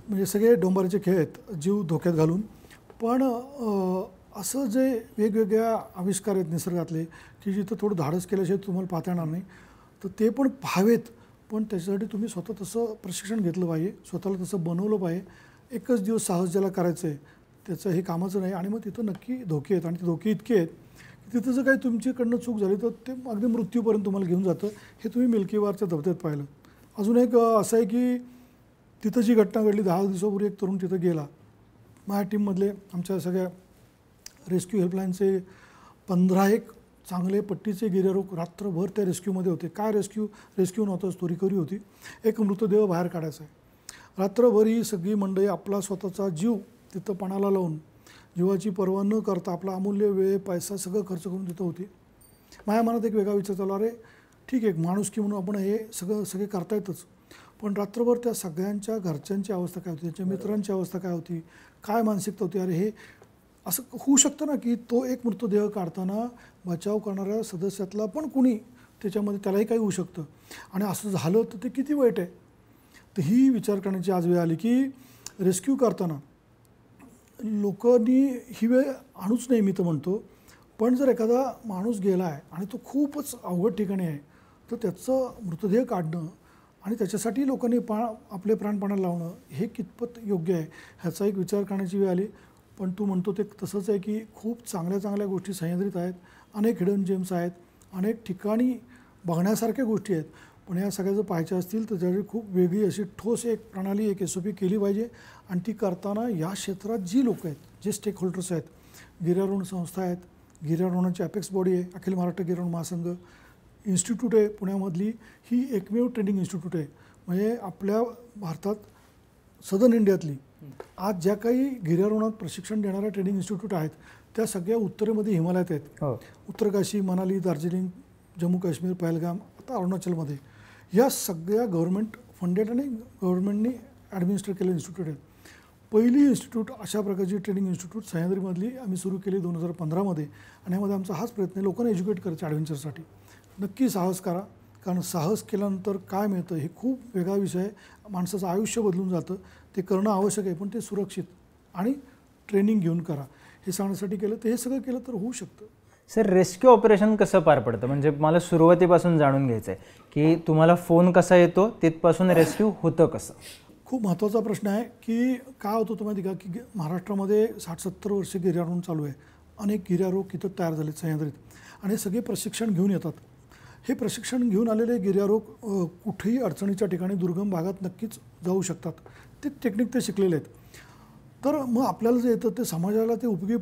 म्हणजे सगळे डोंबाराचे खेळ आहेत जीव धोक्यात घालून. पण असं जे वेगवेगळ्या आविष्कार आहेत निसर्गातले की जिथं थोडं धाडस केल्याशिवाय तुम्हाला पाहता येणार नाही, तर ते पण पाहावेत. पण त्याच्यासाठी तुम्ही स्वतः तसं प्रशिक्षण घेतलं पाहिजे, स्वतःला तसं बनवलं पाहिजे. एकच दिवस साहस ज्याला करायचं आहे त्याचं हे कामाचं नाही. आणि मग तिथं नक्की धोके आहेत आणि ते धोके इतके आहेत की तिथं जर काही तुमच्याकडनं चूक झाली तर ते अगदी मृत्यूपर्यंत तुम्हाला घेऊन जातं. हे तुम्ही मिल्की बारच्या धबधब्यात पाहिलं. अजून एक असं आहे की तिथं जी घटना घडली 10 दिवसापूर्वी, एक तरुण तिथं गेला. माझ्या टीममधले आमच्या सगळ्या रेस्क्यू हेल्पलाईनचे 15 चांगले पट्टीचे गिर्यारोहक रात्रभर त्या रेस्क्यूमध्ये होते. काय रेस्क्यू नव्हतं, तो रिकव्हरी होती. एक मृतदेह बाहेर काढायचा आहे. रात्रभर ही सगळी मंडळी आपला स्वतःचा जीव तिथं पणाला लावून जीवाची पर्वा न करता आपला अमूल्य वेळ पैसा सगळं खर्च करून तिथं होती. माझ्या मनात एक वेगळा विचार चालला, अरे ठीक आहे माणुसकी म्हणून आपण हे सगळे करता येतच, पण रात्रभर त्या सगळ्यांच्या घरच्यांची अवस्था काय होती, त्यांच्या मित्रांची अवस्था काय होती, काय मानसिकता होती. अरे हे असं होऊ शकतं ना की तो एक मृतदेह काढताना बचाव करणाऱ्या सदस्यातला पण कुणी त्याच्यामध्ये त्यालाही काही होऊ शकतं आणि असं झालं तर ते किती वाईट आहे. तर ही विचार करण्याची आज वेळ आली की रेस्क्यू करताना लोकांनी ही वेळ आणूच नाही मी तर म्हणतो, पण जर एखादा माणूस गेला आहे आणि तो खूपच अवघड ठिकाणी आहे तर त्याचं मृतदेह काढणं आणि त्याच्यासाठी लोकांनी आपले प्राणपणाला लावणं हे कितपत योग्य आहे ह्याचा एक विचार करण्याची वेळ आली. पण तू म्हणतो ते तसंच आहे की खूप चांगल्या चांगल्या गोष्टी सह्याद्रीत आहेत, अनेक हिडन जेम्स आहेत, अनेक ठिकाणी बघण्यासारख्या गोष्टी आहेत. पण या सगळ्या जर पाहायच्या असतील तर त्याची खूप वेगळी अशी ठोस एक प्रणाली एक SOP केली पाहिजे आणि ती करताना या क्षेत्रात जी लोक आहेत, जे स्टेक होल्डर्स आहेत, गिर्यारोहण संस्था आहेत, गिर्यारोहणाची अपेक्स बॉडी आहे, अखिल महाराष्ट्र गिर्यारोहण महासंघ इन्स्टिट्यूट आहे पुण्यामधली, ही एकमेव ट्रेनिंग इन्स्टिट्यूट आहे. म्हणजे आपल्या भारतात सदर्न इंडियातली आज ज्या काही गिर्यारोहणात प्रशिक्षण देणाऱ्या ट्रेनिंग इन्स्टिट्यूट आहेत त्या सगळ्या उत्तरेमध्ये हिमालयात आहेत. उत्तरकाशी, मनाली, दार्जिलिंग, जम्मू काश्मीर, पहलगाम, आता अरुणाचलमध्ये या सगळ्या गव्हर्नमेंट फंडेड आणि गव्हर्नमेंटनी ॲडमिनिस्टर केलेले इन्स्टिट्यूट आहेत. पहिली इन्स्टिट्यूट अशा प्रकारची ट्रेनिंग इन्स्टिट्यूट सह्याद्रीमधली आम्ही सुरू केली 2015मध्ये आणि यामध्ये आमचा हाच प्रयत्न आहे लोकांना एज्युकेट करायचं ॲडव्हेंचरसाठी. नक्की साहस करा, कारण साहस केल्यानंतर काय मिळतं हे खूप वेगळा विषय आहे. माणसाचं आयुष्य बदलून जातं, ते करणं आवश्यक आहे, पण ते सुरक्षित आणि ट्रेनिंग घेऊन करा हे सांगण्यासाठी केलं. तर हे सगळं केलं तर होऊ शकतं. सर रेस्क्यू ऑपरेशन कसं पार पडतं, म्हणजे मला सुरुवातीपासून जाणून घ्यायचं आहे की तुम्हाला फोन कसा येतो तिथपासून रेस्क्यू होतं कसं. खूप महत्त्वाचा प्रश्न आहे की काय होतं तुम्हाला माहिती का की महाराष्ट्रामध्ये 60-70 वर्षे गिर्यारोहण चालू आहे. अनेक गिर्यारोहक इथं तयार झालेत सह्याद्रीत आणि सगळे प्रशिक्षण घेऊन येतात. हे प्रशिक्षण घेऊन आलेले गिर्यारोहक कुठेही अडचणीच्या ठिकाणी दुर्गम भागात नक्कीच जाऊ शकतात. ते टेक्निक ते शिकलेले आहेत. तर मग आपल्याला जे येतं ते समाजाला ते उपयोगी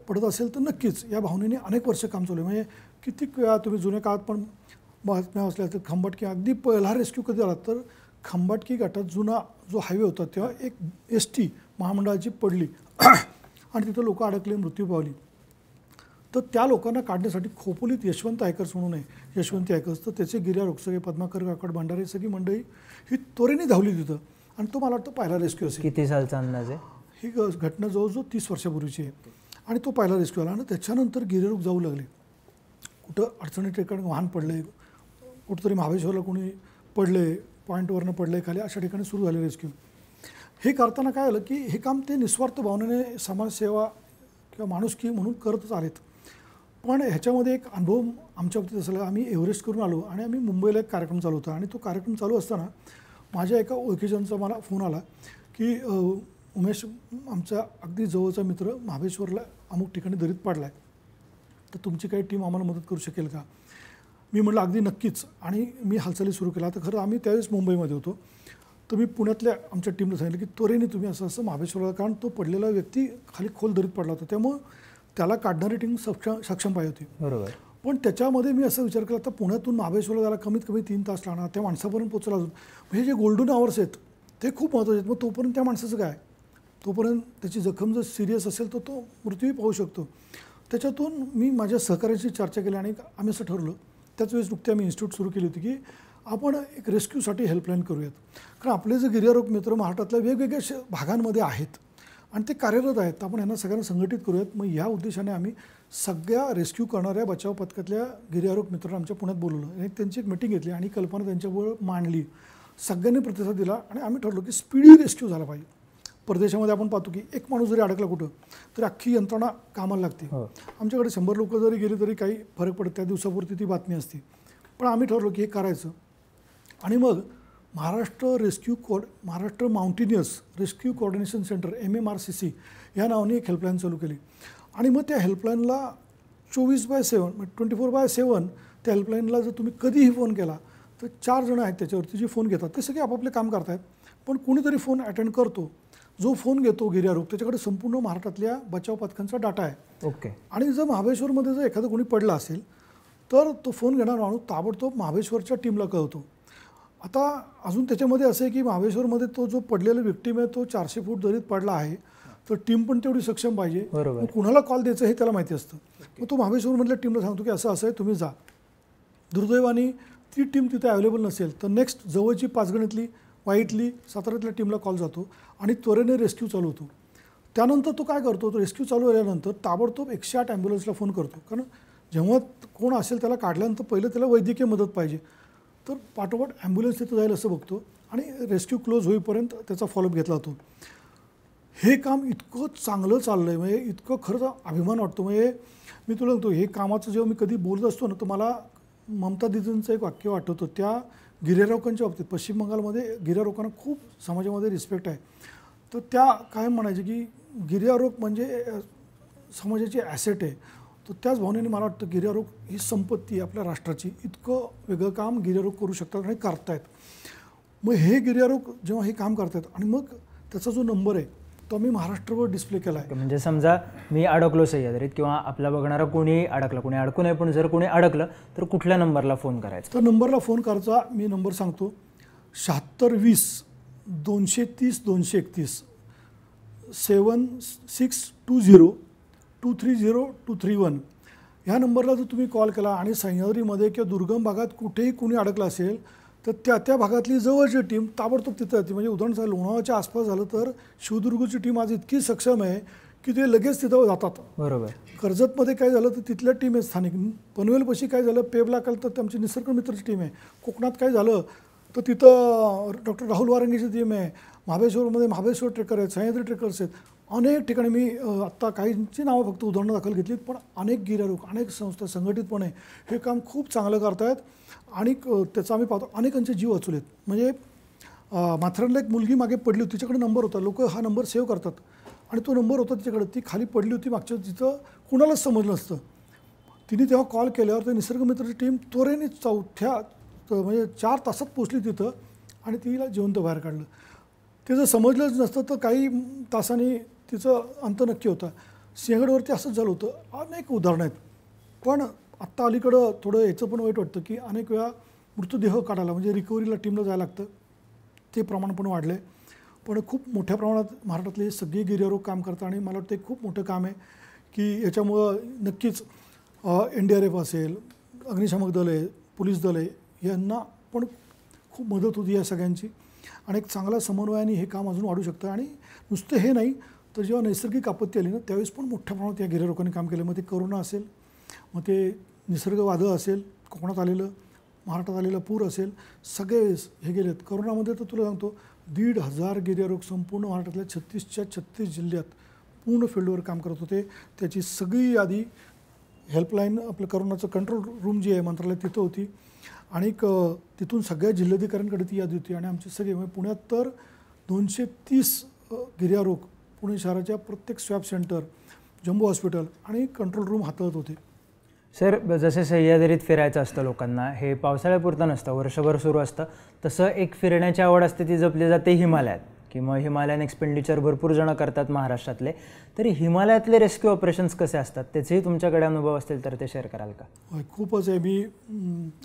पडत असेल तर नक्कीच या भावनेने अनेक वर्ष काम चालू आहे. म्हणजे कितीक वेळा तुम्ही जुन्या काळात पण बातम्या असल्या तर खंबाटकी अगदी पहिला रेस्क्यू कधी आला तर खंबाटकी घाटात जुना जो हायवे होता तेव्हा एक ST महामंडळाची पडली आणि तिथं लोक अडकले, मृत्यू पावली. तर त्या लोकांना काढण्यासाठी खोपोलीत यशवंत आयकर्स म्हणून आहे, यशवंती आयकर्स, तर त्याचे गिर्यारोहक सगळे पद्माकर, काकड, भंडारे सगळी मंडळी ही त्वरेने धावली तिथं आणि तो मला वाटतं पहिला रेस्क्यू असेल. किती सालचा अंदाज आहे? ही घटना जवळजवळ 30 वर्षापूर्वीची आहे आणि तो पहिला रेस्क्यू आला आणि त्याच्यानंतर गिर्यारोहक जाऊ लागले. कुठं अडचणी ठिकाणी वाहन पडले, कुठंतरी महाबळेश्वरला कोणी पडले, पॉईंटवरनं पडले खाली, अशा ठिकाणी सुरू झाले रेस्क्यू. हे करताना काय झालं की हे काम ते निस्वार्थ भावनेने समाजसेवा किंवा माणुसकी म्हणून करतच आलेत. पण ह्याच्यामध्ये एक अनुभव आमच्या बाबतीत असला, आम्ही एव्हरेस्ट करून आलो आणि आम्ही मुंबईला एक कार्यक्रम चालू होता आणि तो कार्यक्रम चालू असताना माझ्या एका ओळखीच्यांचा मला फोन आला की उमेश आमचा अगदी जवळचा मित्र महाबळेश्वरला अमुक ठिकाणी दरीत पडला आहे, तर तुमची काही टीम आम्हाला मदत करू शकेल का. मी म्हटलं अगदी नक्कीच आणि मी हालचाली सुरू केला. तर खरं आम्ही त्यावेळेस मुंबईमध्ये होतो, तर मी पुण्यातल्या आमच्या टीमला सांगितलं की त्वरेने तुम्ही असं असं महाबळेश्वरला, कारण तो पडलेला व्यक्ती खाली खोल दरीत पडला होता त्यामुळं त्याला काढणारी टीम सक्षम पाहिजे होती. बरोबर. पण त्याच्यामध्ये मी असा विचार केला तर पुण्यातून महाबळेश्वरला जायला कमीत कमी 3 तास लागणार, त्या माणसापर्यंत पोचला अजून. हे जे गोल्डन आवर्स आहेत ते खूप महत्त्वाचे आहेत. मग तोपर्यंत त्या माणसाचं काय, तोपर्यंत त्याची जखम जर सिरियस असेल तर तो मृत्यूही पाहू शकतो. त्याच्यातून मी माझ्या सहकाऱ्यांशी चर्चा केली आणि आम्ही असं ठरवलं, त्याच वेळेस नुकती आम्ही इन्स्टिट्यूट सुरू केली होती की आपण एक रेस्क्यूसाठी हेल्पलाईन करूयात. कारण आपले जे गिर्यारोहक मित्र महाराष्ट्रातल्या वेगवेगळ्या भागांमध्ये आहेत आणि ते कार्यरत आहेत, तर आपण यांना सगळ्यांना संघटित करूयात. मग ह्या उद्देशाने आम्ही सगळ्या रेस्क्यू करणाऱ्या बचाव पथकातल्या गिर्यारोहक मित्रांना आमच्या पुण्यात बोलवलं, त्यांची एक मिटिंग घेतली आणि कल्पना त्यांच्यावर मांडली. सगळ्यांनी प्रतिसाद दिला आणि आम्ही ठरवलं की स्पीडी रेस्क्यू झाला पाहिजे. परदेशामध्ये आपण पाहतो की एक माणूस जरी अडकला कुठं तरी अख्खी यंत्रणा कामाला लागते. आमच्याकडे 100 लोक जरी गेली तरी काही फरक पडत, त्या दिवसापुरती ती बातमी असते. पण आम्ही ठरवलं की हे करायचं आणि मग Maharashtra mountaineers rescue coordination centre MMRCC या नावाने एक हेल्पलाईन चालू केली आणि मग त्या हेल्पलाईनला 24/7 24/7 त्या हेल्पलाईनला जर तुम्ही कधीही फोन केला तर 4 जण आहेत त्याच्यावरती जे फोन घेतात. ते सगळे आपापले काम करत आहेत, पण कोणीतरी फोन अटेंड करतो. जो फोन घेतो गिर्यारोहक त्याच्याकडे संपूर्ण महाराष्ट्रातल्या बचाव पथकांचा डाटा आहे. ओके. आणि जर महाबळेश्वरमध्ये जर एखादं कोणी पडला असेल तर तो फोन घेणारा माणूस ताबडतोब महाबळेश्वरच्या टीमला कळवतो. आता अजून त्याच्यामध्ये असं आहे की महाबळेश्वरमध्ये तो जो पडलेला विक्टीम आहे तो 400 फूट दरीत पडला आहे तर टीम पण तेवढी सक्षम पाहिजे. बरोबर. मग कुणाला कॉल द्यायचं हे त्याला माहिती असतं. मग तो महाबळेश्वरमधल्या टीमला सांगतो की असं आहे तुम्ही जा. दुर्दैवाने ती टीम तिथे अवेलेबल नसेल तर नेक्स्ट जवळची पाचगणीतली वाईटली साताऱ्यातल्या टीमला कॉल जातो आणि त्वरेने रेस्क्यू चालू होतो. त्यानंतर तो काय करतो, तो रेस्क्यू चालू झाल्यानंतर ताबडतोब 108 ॲम्ब्युलन्सला फोन करतो. कारण जेव्हा कोण असेल त्याला काढल्यानंतर पहिलं त्याला वैद्यकीय मदत पाहिजे. तर पाठोपाठ ॲम्ब्युलन्स तिथं जाईल असं बघतो आणि रेस्क्यू क्लोज होईपर्यंत त्याचा फॉलोअप घेतला जातो. हे काम इतकं चांगलं चाललं आहे, म्हणजे इतकं खरंच अभिमान वाटतो. म्हणजे मी तुला सांगतो हे कामाचं जेव्हा मी कधी बोलत असतो ना तर मला ममता दीदींचं एक वाक्य आठवतं. त्या गिर्यारोहकांच्या बाबतीत पश्चिम बंगालमध्ये गिर्यारोहकांना खूप समाजामध्ये रिस्पेक्ट आहे. तर त्या काय म्हणायचे की गिर्यारोहक म्हणजे समाजाची ॲसेट आहे. तर त्याच भावनेने मला वाटतं गिर्यारोहक ही संपत्ती आहे आपल्या राष्ट्राची. इतकं वेगळं काम गिर्यारोहक करू शकतात आणि करतायत. मग हे गिर्यारोहक जेव्हा हे काम करतात आणि मग त्याचा जो नंबर आहे तो आम्ही महाराष्ट्रभर डिस्प्ले केला आहे. म्हणजे समजा मी अडकलो सह्याद्रीत किंवा आपला बघणारा कोणी अडकलं, कोणी अडकू नये, पण जर कोणी अडकलं तर कुठल्या नंबरला फोन करायचा? तर नंबरला फोन करायचा. मी नंबर सांगतो 7620 230 231 7620 230 231. ह्या नंबरला जर तुम्ही कॉल केला आणि सह्याद्रीमध्ये किंवा दुर्गम भागात कुठेही कोणी अडकलं असेल तर त्या भागातली जवळची टीम ताबडतोब तिथं येते. म्हणजे उदाहरण लोणावळ्याच्या आसपास झालं तर शिवदुर्गची टीम आज इतकी सक्षम आहे की ते लगेच तिथं जातात. बरोबर. कर्जतमध्ये काय झालं तर तिथल्या टीम आहे स्थानिक. पनवेलपाशी काय झालं पेबला काल तर आमची निसर्ग मित्रची टीम आहे. कोकणात काय झालं तर तिथं डॉक्टर राहुल वारंगीची टीम आहे. महाबळेश्वरमध्ये महाबळेश्वर ट्रेकर आहेत, सह्याद्री ट्रेकर्स आहेत. अनेक ठिकाणी मी आत्ता काहींची नावं फक्त उदाहरणं दाखल घेतलीत, पण अनेक गिर्यारोहक अनेक संस्था संघटितपणे हे काम खूप चांगलं करतायत. आणि त्याचा आम्ही पाहतो अनेकांचे जीव वाचवलेत. म्हणजे माथेरानला एक मुलगी मागे पडली होती, तिच्याकडे नंबर होता. लोक हा नंबर सेव्ह करतात आणि तो नंबर होता तिच्याकडे. ती खाली पडली होती मागच्या, तिथं कुणालाच समजलं नसतं. तिने तेव्हा कॉल केल्यावर ते निसर्ग मित्राची टीम त्वरेने म्हणजे 4 तासात पोचली तिथं आणि तिला जिवंत बाहेर काढलं. ते जर समजलंच नसतं तर काही तासांनी तिचं अंत नक्की होता. सिंहगडवरती असंच झालं होतं. अनेक उदाहरणं आहेत. पण आत्ता अलीकडं थोडं याचं पण वाईट वाटतं की अनेक वेळा मृतदेह काढायला म्हणजे रिकव्हरीला टीमला जायला लागतं. ते प्रमाण पण वाढलं आहे. पण खूप मोठ्या प्रमाणात महाराष्ट्रातले सगळे गिर्यारोहक काम करतात आणि मला वाटतं खूप मोठं काम आहे की याच्यामुळं नक्कीच NDRF असेल, अग्निशामक दल आहे, पोलीस दल आहे, यांना पण खूप मदत होती या सगळ्यांची. आणि एक चांगला समन्वयाने हे काम अजून वाढू शकतं. आणि नुसतं हे नाही तर जेव्हा नैसर्गिक आपत्ती आली ना त्यावेळेस पण मोठ्या प्रमाणात या गिर्यारोहकांनी काम केलं. मग ते कोरोना असेल, मग ते निसर्ग वादळ असेल, कोकणात आलेलं, महाराष्ट्रात आलेला पूर असेल, सगळे हे गेलेत. कोरोनामध्ये तर तुला सांगतो 1,500 गिर्यारोहक संपूर्ण महाराष्ट्रातल्या 36च्या 36 जिल्ह्यात पूर्ण फील्डवर काम करत होते. त्याची सगळी यादी हेल्पलाईन आपलं कोरोनाचं कंट्रोल रूम जी आहे मंत्रालयात तिथं होती आणि तिथून सगळ्या जिल्हाधिकाऱ्यांकडे ती यादी होती. आणि आमचे सगळे म्हणजे पुण्यात तर 230 गिर्यारोहक पुणे शहराच्या प्रत्येक स्वॅब सेंटर, जम्बो हॉस्पिटल आणि कंट्रोल रूम हाताळत होते. सर, जसे सह्याद्रीत फिरायचं असतं लोकांना, हे पावसाळ्यापुरतं नसतं, वर्षभर सुरू असतं. तसं एक फिरण्याची आवड असते ती जपली जाते हिमालयात, की मग हिमालयन एक्सपेंडिचर भरपूर जण करतात महाराष्ट्रातले. तरी हिमालयातले रेस्क्यू ऑपरेशन्स कसे असतात त्याचेही तुमच्याकडे अनुभव असतील तर ते शेअर कराल का? खूपच आहे. मी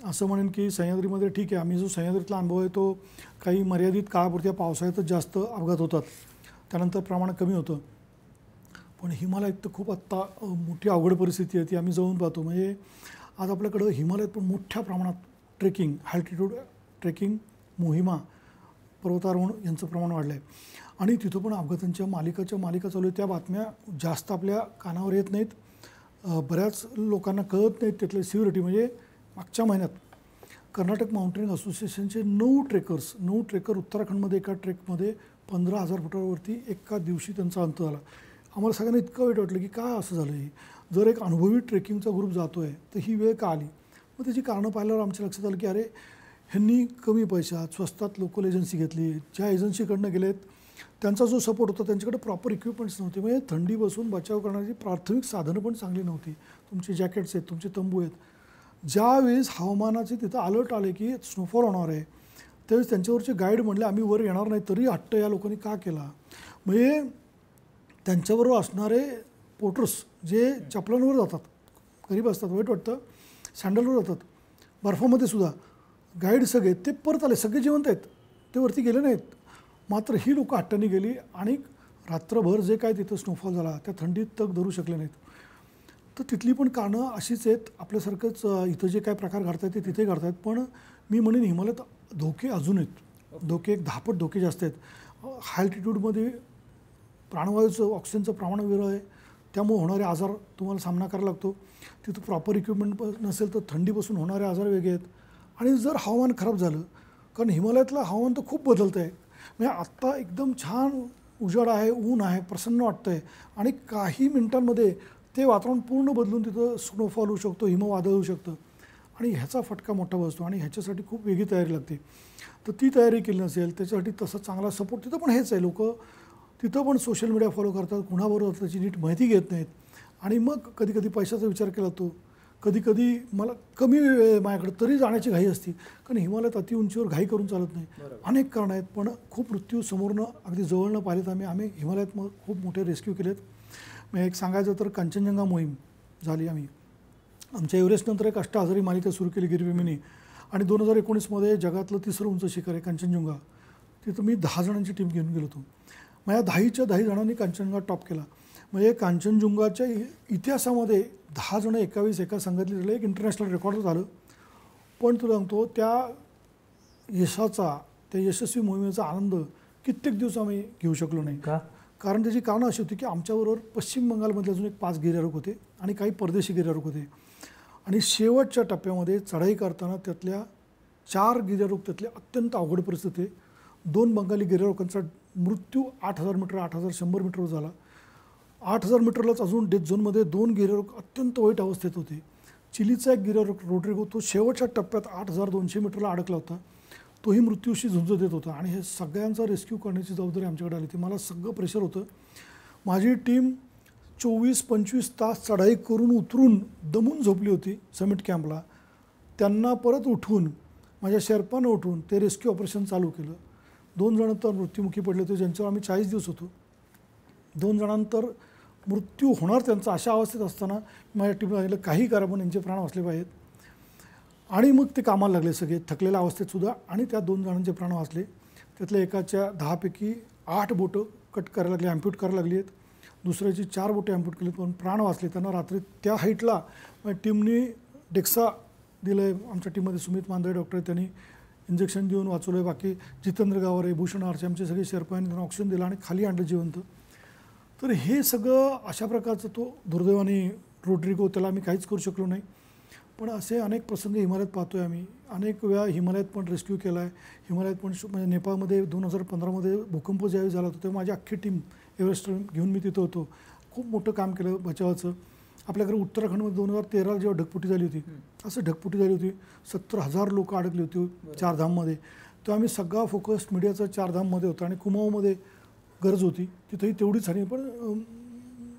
असं म्हणेन की सह्याद्रीमध्ये ठीक आहे, आम्ही जो सह्याद्रीतला अनुभव आहे तो काही मर्यादित काळापुरत्या पावसाळ्यातच जास्त अपघात होतात, त्यानंतर प्रमाण कमी होतं. पण हिमालयात तर खूप आत्ता मोठी अवघड परिस्थिती आहे, ती आम्ही जाऊन पाहतो. म्हणजे आज आपल्याकडं हिमालयात पण मोठ्या प्रमाणात ट्रेकिंग, अल्टिट्यूड ट्रेकिंग मोहिमा, पर्वतारोहण यांचं प्रमाण वाढलं आहे. आणि तिथं पण अपघातांच्या मालिका चालू आहे. त्या बातम्या जास्त आपल्या कानावर येत नाहीत, बऱ्याच लोकांना कळत नाहीत त्यातले सिव्हिरिटी. म्हणजे मागच्या महिन्यात कर्नाटक माउंटेनिंग असोसिएशनचे 9 ट्रेकर उत्तराखंडमध्ये एका ट्रेकमध्ये 15,000 फुटावरती एका दिवशी त्यांचा अंत झाला. आम्हाला सगळ्यांना इतकं वाईट वाटलं की काय असं झालं आहे. जर एक अनुभवी ट्रेकिंगचा ग्रुप जातो आहे तर ही वेळ का आली. मग त्याची कारणं पाहिल्यावर आमच्या लक्षात आलं की अरे ह्यांनी कमी पैशात स्वस्तात लोकल एजन्सी घेतली. ज्या एजन्सीकडनं गेलेत त्यांचा जो सपोर्ट होता त्यांच्याकडे प्रॉपर इक्विपमेंट्स नव्हते. म्हणजे थंडीपासून बचाव करण्याची प्राथमिक साधनं पण चांगली नव्हती. तुमचे जॅकेट्स आहेत, तुमचे तंबू आहेत. ज्यावेळेस हवामानाचे तिथं अलर्ट आले की स्नोफॉल होणार आहे त्यावेळेस त्यांच्यावरचे गाईड म्हणले आम्ही वर येणार नाही. तरी हट्ट या लोकांनी का केला. म्हणजे त्यांच्याबरोबर असणारे पोर्टर्स जे चपलांवर जातात, गरीब असतात, वाईट वाटतं, सँडलवर जातात, बर्फामध्ये सुद्धा गाईड सगळे ते परत आले, सगळे जिवंत आहेत, ते वरती गेले नाहीत. मात्र ही लोकं हट्टाने गेली आणि रात्रभर जे काय तिथं स्नोफॉल झाला त्या थंडीत तग धरू शकले नाहीत. तर तिथली पण कारणं अशीच आहेत. आपल्यासारखंच इथं जे काय प्रकार घडतात ते तिथे घडतात. पण मी म्हणेन हिमालयात धोके अजून आहेत. धोके एक 10 पट धोके जास्त आहेत. हाय अल्टिट्यूडमध्ये प्राणवायूचं ऑक्सिजनचं प्रमाण वेगळं आहे, त्यामुळे होणारे आजार तुम्हाला सामना करायला लागतो. तिथं प्रॉपर इक्विपमेंट नसेल तर थंडीपासून होणारे आजार वेगळे आहेत. आणि जर हवामान खराब झालं, कारण हिमालयातलं हवामान तर खूप बदलतं आहे. म्हणजे आत्ता एकदम छान उजाड आहे, ऊन आहे, प्रसन्न वाटतं आहे आणि काही मिनिटांमध्ये ते वातावरण पूर्ण बदलून तिथं स्नोफॉल होऊ शकतो, हिमवादळ होऊ शकतं आणि ह्याचा फटका मोठा बसतो आणि ह्याच्यासाठी खूप वेगळी तयारी लागते. तर ती तयारी केली नसेल, त्याच्यासाठी तसा चांगला सपोर्ट तिथं पण हेच आहे. लोक तिथं पण सोशल मीडिया फॉलो करतात, कुणाबरोबर त्याची नीट माहिती घेत नाहीत आणि मग कधी कधी पैशाचा विचार केला जातो. कधी कधी मला कमी वेळ आहे माझ्याकडे तरी जाण्याची घाई असती, कारण हिमालयात अति उंचीवर घाई करून चालत नाही. अनेक कारणं आहेत, पण खूप मृत्यू समोरनं अगदी जवळनं पाहिलेत. आम्ही हिमालयात मग खूप मोठे रेस्क्यू केलेत. मग एक सांगायचं तर कांचनजंगा मोहीम झाली. आम्ही आमच्या एव्हरेस्टनंतर एक अष्टहजारी मालिका सुरू केली गिरविमीनी आणि 2019मध्ये जगातलं 3रं उंच शिखर आहे कांचनजंगा. तिथं मी 10 जणांची टीम घेऊन गेलो होतो. माझ्या 10च्या 10 जणांनी कांचनजंगा टॉप केला. म्हणजे कांचनजंगाच्या इतिहासामध्ये 10 जण एका संघातली झाले. एक इंटरनॅशनल रेकॉर्ड झालं. पण तुला सांगतो त्या यशाचा, त्या यशस्वी मोहिमेचा आनंद कित्येक दिवस आम्ही घेऊ शकलो नाही. कारण त्याची कारणं अशी होती की आमच्याबरोबर पश्चिम बंगालमधले अजून एक 5 गिर्यारोहक होते आणि काही परदेशी गिर्यारोहक होते. आणि शेवटच्या टप्प्यामध्ये चढाई करताना त्यातल्या 4 गिर्यारोहक त्यातल्या अत्यंत अवघड परिस्थिती आहे. 2 बंगाली गिर्यारोहकांचा मृत्यू 8000 मीटर 8100 मीटरवर झाला. 8000 मीटरलाच अजून डेथ झोनमध्ये 2 गिर्यारोहक अत्यंत वाईट अवस्थेत होते. चिलीचा एक गिर्यारोहक रोड्रिगो तो शेवटच्या टप्प्यात 8200 मीटरला अडकला होता. तोही मृत्यूशी झुंज देत होता आणि हे सगळ्यांचा रेस्क्यू करण्याची जबाबदारी आमच्याकडे आली. ती मला सगळं प्रेशर होतं. माझी टीम 24-25 तास चढाई करून उतरून दमून झोपली होती समिट कॅम्पला. त्यांना परत उठवून माझ्या शेर्पानं उठवून ते रेस्क्यू ऑपरेशन चालू केलं. 2 जण तर मृत्युमुखी पडले होते, ज्यांच्यावर आम्ही 40 दिवस होतो. 2 जणांतर मृत्यू होणार त्यांचा अशा अवस्थेत असताना माझ्या टीमला सांगितलं काही करा पण यांचे प्राण वाचले पाहिजेत. आणि मग ते कामाला लागले सगळे थकलेल्या अवस्थेतसुद्धा आणि त्या 2 जणांचे प्राण वाचले. त्यातल्या एकाच्या 10पैकी 8 बोटं कट करायला लागली, ॲम्प्यूट करायला लागली आहेत. दुसऱ्याची 4 बोटे ॲम्प्यूट केली पण प्राण वाचले. त्यांना रात्री त्या हाईटला टीमनी डेक्सा दिलं आहे. आमच्या टीममध्ये सुमित मांदळे डॉक्टर आहेत, त्यांनी इंजेक्शन देऊन वाचवलं आहे. बाकी जितेंद्र गावरे, भूषण आरचे आमचे सगळे शेर्पांनी त्यांना ऑक्सिजन दिला आणि खाली आणलं जिवंत. तर हे सगळं अशा प्रकारचं तो दुर्दैवाने रोड्रिगो त्याला आम्ही काहीच करू शकलो नाही. पण असे अनेक प्रसंग हिमालयात पाहतो आहे आम्ही. अनेक वेळा हिमालयात पण रेस्क्यू केला आहे. हिमालयात पण म्हणजे नेपाळमध्ये 2015मध्ये भूकंप ज्यावेळी झाला होता तेव्हा माझी अख्खी टीम एव्हरेस्ट घेऊन मी तिथं होतो. खूप मोठं काम केलं बचावाचं. आपल्याकडे उत्तराखंडमध्ये 2013 जेव्हा ढगफुटी झाली होती, असं ढगफुटी झाली होती, 70,000 लोक अडकली होती 4 धाममध्ये. तेव्हा आम्ही सगळा फोकस मीडियाचा 4 धाममध्ये होता आणि कुमाऊमध्ये गरज होती, तिथंही तेवढीच झाली पण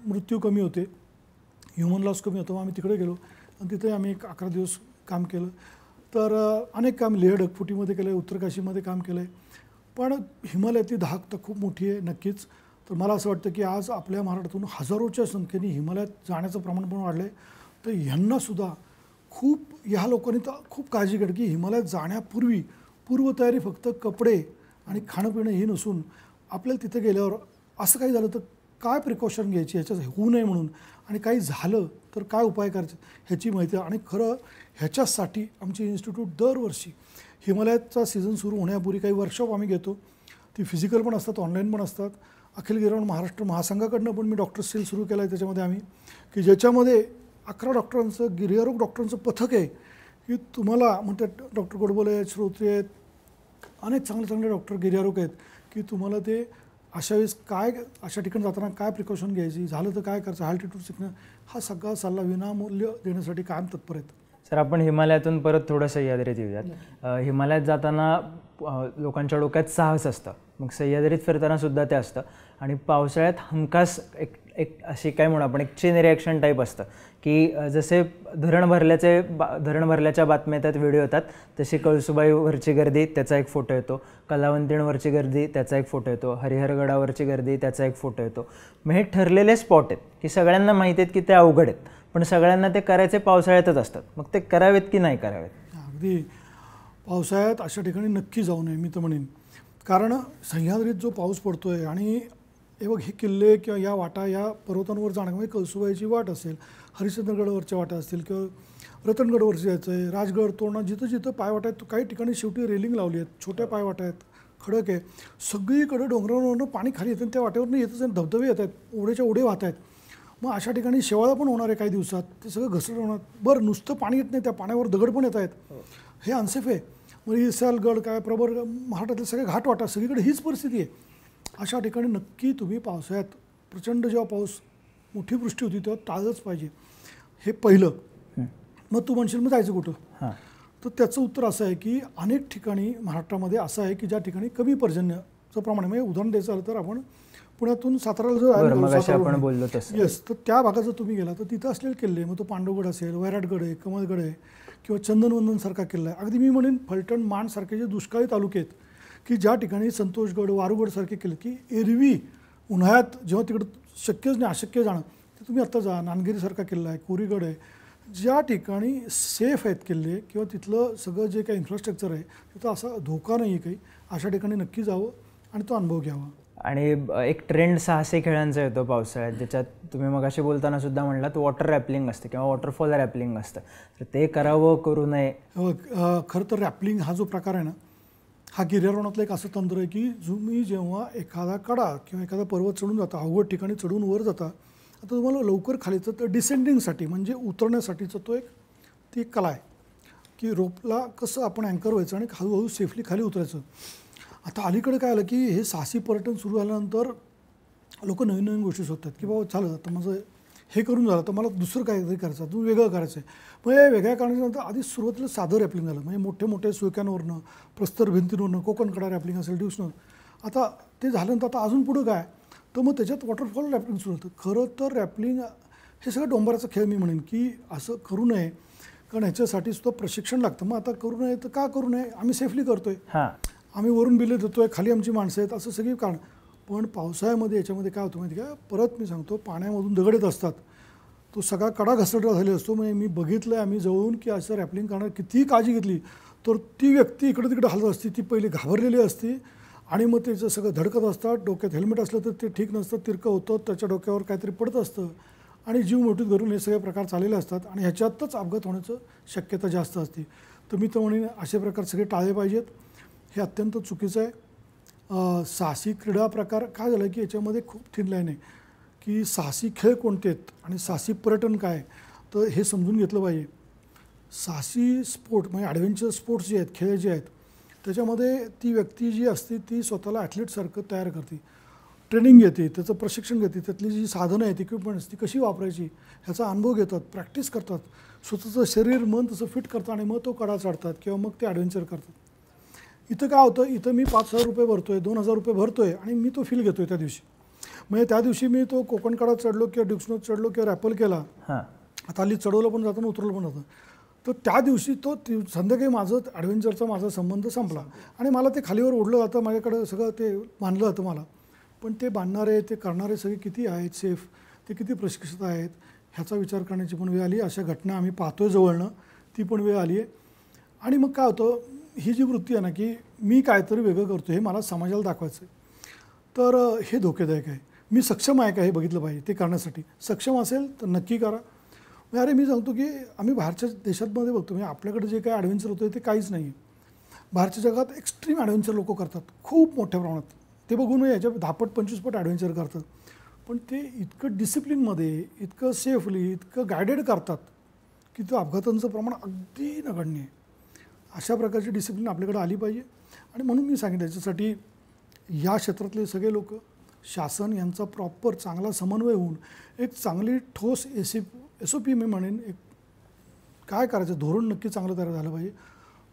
मृत्यू कमी होते, ह्युमन लॉस कमी होतं. आम्ही तिकडे गेलो आणि तिथे आम्ही एक 11 दिवस काम केलं. तर अनेक काम लेह ढगफुटीमध्ये केलं आहे, उत्तरकाशीमध्ये काम केलं आहे. पण हिमालयातली धाक तर खूप मोठी आहे नक्कीच. तर मला असं वाटतं की आज आपल्या महाराष्ट्रातून हजारोच्या संख्येने हिमालयात जाण्याचं प्रमाण पण वाढलं आहे. तर ह्यांनासुद्धा खूप ह्या लोकांनी तर खूप काळजी घेतली की हिमालयात जाण्यापूर्वी पूर्वतयारी फक्त कपडे आणि खाणंपिणं हे नसून आपल्याला तिथे गेल्यावर असं काही झालं तर काय प्रिकॉशन घ्यायची, ह्याच्यात होऊ नये म्हणून, आणि काही झालं तर काय उपाय करायचे ह्याची माहिती. आणि खरं ह्याच्यासाठी आमची इन्स्टिट्यूट दरवर्षी हिमालयाचा सीझन सुरू होण्यापूर्वी काही वर्कशॉप आम्ही घेतो. ती फिजिकल पण असतात, ऑनलाईन पण असतात. अखिल गिरिरारोहण महाराष्ट्र महासंघाकडनं पण मी डॉक्टर सेल सुरू केला आहे त्याच्यामध्ये आम्ही, की ज्याच्यामध्ये 11 डॉक्टरांचं गिर्यारोहक डॉक्टरांचं पथक आहे की तुम्हाला म्हणतात डॉक्टर गोडबोले आहेत, श्रोत्री आहेत, अनेक चांगले चांगले डॉक्टर गिर्यारोहक आहेत की तुम्हाला ते अशा वेळेस काय अशा ठिकाणी जाताना काय प्रिकॉशन घ्यायची, झालं तर काय करायचं, अल्टिट्यूड शिकणं, हा सगळा सल्ला विनामूल्य देण्यासाठी कायम तत्पर आहेत. सर, आपण हिमालयातून परत थोडं सह्याद्रीत येऊयात. हिमालयात जाताना लोकांच्या डोक्यात साहस असतं, मग सह्याद्रीत फिरताना सुद्धा ते असतं. आणि पावसाळ्यात हमखास एक अशी काय म्हणू आपण एक चेन रिॲक्शन टाईप असतं की जसे धरण भरल्याच्या बातम्या येतात, व्हिडिओ येतात, तशी कळसुबाईवरची गर्दी त्याचा एक फोटो येतो, कलावंतीणवरची गर्दी त्याचा एक फोटो येतो, हरिहरगडावरची गर्दी त्याचा एक फोटो येतो. मग हे ठरलेले स्पॉट आहेत की सगळ्यांना माहिती आहेत की ते अवघड आहेत, पण सगळ्यांना ते करायचे पावसाळ्यातच असतात. मग ते करावेत की नाही करावेत? अगदी पावसाळ्यात अशा ठिकाणी नक्की जाऊ नये मी तर म्हणेन. कारण सह्याद्रीत जो पाऊस पडतो आहे आणि हे बघ, हे किल्ले किंवा या वाटा या पर्वतांवर जाणं म्हणजे कळसुबाईची वाट असेल, हरिश्चंद्रगडवरच्या वाटा असतील किंवा रतनगडवरची जायचं आहे, राजगड तोरणा, जिथं जिथं पायवाटा आहेत काही ठिकाणी शेवटी रेलिंग लावली आहेत, छोट्या पायवाटा आहेत, खडक आहे, सगळीकडे डोंगरावरनं पाणी खाली येतं आणि त्या वाट्यावरनं येतच आहे, धबधबे येत आहेत, ओढ्याच्या ओढे वाहत आहेत. मग अशा ठिकाणी शेवाळा पण होणार आहे काही दिवसात, ते सगळं घसरण होणार. बरं, नुसतं पाणी येत नाही, त्या पाण्यावर दगड पण येत आहेत, हे अनसेफ आहे. मग विशालगड काय प्रबर महाराष्ट्रातले सगळे घाटवाटा सगळीकडे हीच परिस्थिती आहे. अशा ठिकाणी नक्की तुम्ही पावसाळ्यात प्रचंड जेव्हा पाऊस मोठी वृष्टी होती तेव्हा टाळलंच पाहिजे, हे पहिलं. मग तू म्हणशील मग जायचं कुठं, तर त्याचं उत्तर असं आहे की अनेक ठिकाणी महाराष्ट्रामध्ये असं आहे की ज्या ठिकाणी कमी पर्जन्याचं प्रमाण आहे. म्हणजे उदाहरण द्यायचं झालं तर आपण पुण्यातून साताराला जर येस, तर त्या भागात जर तुम्ही गेला तर तिथं असलेले किल्ले, मग तो पांडवगड असेल, वैराटगड आहे, कमलगड आहे किंवा चंदनवंदनसारखा किल्ला आहे. अगदी मी म्हणेन फलटण माणसारखे जे दुष्काळी तालुके आहेत की ज्या ठिकाणी संतोषगड, वारुगडसारखे किल्ले की एरवी उन्हाळ्यात जेव्हा तिकडं शक्यच नाही अशक्य जाणं, तर तुम्ही आत्ता जा. नानगिरीसारखा किल्ला आहे, कोरीगड आहे, ज्या ठिकाणी सेफ आहेत किल्ले किंवा तिथलं सगळं जे काही इन्फ्रास्ट्रक्चर आहे तिथं असा धोका नाही आहे काही, अशा ठिकाणी नक्की जावं आणि तो अनुभव घ्यावा. आणि एक ट्रेंड साहसी खेळांचा येतो पावसाळ्यात, ज्याच्यात तुम्ही मगाशी बोलताना सुद्धा म्हणलात वॉटर रॅपलिंग असते किंवा वॉटरफॉल रॅपलिंग असतं, तर ते करावं करू नये. खरं तर रॅपलिंग हा जो प्रकार आहे ना, हा गिर्यारोहणातलं एक असं तंत्र आहे की तुम्ही जेव्हा एखादा कडा किंवा एखादा पर्वत चढून जाता, अवघड ठिकाणी चढून वर जाता, आता तुम्हाला लवकर खाली तर डिसेंडिंगसाठी म्हणजे उतरण्यासाठीचं ती एक कला आहे की रोपला कसं आपण अँकर व्हायचं आणि हळूहळू सेफली खाली उतरायचं. आता अलीकडे काय आलं की हे साहसी पर्यटन सुरू झाल्यानंतर लोक नवीन नवीन गोष्टी शोधतात की बाबा चालत आता माझं हे करून झालं तर मला दुसरं काहीतरी करायचं, तू वेगळं करायचं आहे. मग हे वेगळ्या करण्याच्यानंतर आधी सुरुवातीला साधं रॅपलिंग झालं, म्हणजे मोठे मोठे सुळक्यांवरनं, प्रस्तर भिंतींवरनं, कोकणकडा रॅपलिंग असेल, ड्यूसनं. आता ते झाल्यानंतर आता अजून पुढं काय, तर मग त्याच्यात वॉटरफॉल रॅपलिंग सुरू होतं. खरं तर रॅपलिंग हे सगळं डोंबराचा खेळ मी म्हणेन की असं करू नये, कारण ह्याच्यासाठी सुद्धा प्रशिक्षण लागतं. मग आता करू नये तर का करू नये, आम्ही सेफली करतोय, आम्ही वरून बिले देतोय, खाली आमची माणसं आहेत, असं सगळी कारण. पण पावसाळ्यामध्ये याच्यामध्ये काय होतं माहिती का, परत मी सांगतो पाण्यामधून दगड येत असतात, तो सगळा कडा घसरला झालेला असतो. म्हणजे मी बघितलं आहे आम्ही जवळून की असं रॅपलिंग करणार कितीही काळजी घेतली तर ती व्यक्ती इकडे तिकडे हलत असते, ती पहिली घाबरलेली असते आणि मग त्याचं सगळं धडकत असतात. डोक्यात हेल्मेट असलं तर ते ठीक नसतं, तिरकं होतं, त्याच्या डोक्यावर काहीतरी पडत असतं आणि जीव मोठीत धरून हे सगळे प्रकार चाललेले असतात आणि ह्याच्यातच अपघात होण्याचं शक्यता जास्त असते. तर मी तर म्हणेन असे प्रकार सगळे टाळले पाहिजेत, हे अत्यंत चुकीचं आहे. साहसी क्रीडा प्रकार काय झालं की याच्यामध्ये खूप थिन लाईन आहे की साहसी खेळ कोणते आहेत आणि साहसी पर्यटन काय, तर हे समजून घेतलं पाहिजे. साहसी स्पोर्ट म्हणजे ॲडव्हेंचर स्पोर्ट्स जे आहेत, खेळ जे आहेत, त्याच्यामध्ये ती व्यक्ती जी असते ती स्वतःला ॲथलीटसारखं तयार करते, ट्रेनिंग घेते, त्याचं प्रशिक्षण घेते, त्यातली जी साधनं आहेत, इक्विपमेंट्स ती कशी वापरायची ह्याचा अनुभव घेतात, प्रॅक्टिस करतात, स्वतःचं शरीर मन तसं फिट करतात आणि मग तो कडा चढतात किंवा मग ते ॲडव्हेंचर करतात. इथं काय होतं, इथं मी 5,000 रुपये भरतो आहे, 2,000 रुपये भरतो आहे आणि मी तो फील घेतो आहे त्या दिवशी. म्हणजे त्या दिवशी मी तो कोकणकडा चढलो किंवा ड्युक्सनोत चढलो किंवा रॅपल केला, आता हल्ली चढवलं पण जातं आणि उतरवलं पण जातं, तर त्या दिवशी तो संध्याकाळी माझं ॲडव्हेंचरचा माझा संबंध संपला आणि मला ते खालीवर ओढलं जातं, माझ्याकडं सगळं ते बांधलं जातं मला. पण ते बांधणारे ते करणारे सगळे किती आहेत सेफ, ते किती प्रशिक्षित आहेत ह्याचा विचार करण्याची पण वेळ आली. अशा घटना आम्ही पाहतोय जवळनं, ती पण वेळ आली आहे. आणि मग काय होतं, ही जी वृत्ती आहे ना की मी काहीतरी वेगळं करतो हे मला समाजाला दाखवायचं आहे, तर हे धोकेदायक आहे. मी सक्षम आहे का हे बघितलं पाहिजे. ते करण्यासाठी सक्षम असेल तर नक्की करा. अरे मी सांगतो की आम्ही बाहेरच्या देशांमध्ये बघतो, म्हणजे आपल्याकडे जे काही ॲडव्हेंचर होतं ते काहीच नाही आहे. बाहेरच्या जगात एक्स्ट्रीम ॲडव्हेंचर लोक करतात खूप मोठ्या प्रमाणात, ते बघून याच्या 10-15 पट ॲडव्हेंचर करतात, पण ते इतकं डिसिप्लिनमध्ये, इतकं सेफली, इतकं गायडेड करतात की तो अपघातांचं प्रमाण अगदी नगण्य आहे. अशा प्रकारची डिसिप्लिन आपल्याकडे आली पाहिजे. आणि म्हणून मी सांगितलं याच्यासाठी या क्षेत्रातले सगळे लोक, शासन यांचा प्रॉपर चांगला समन्वय होऊन एक चांगली ठोस SOP मी म्हणेन, एक काय करायचं धोरण नक्की चांगलं तयार झालं पाहिजे.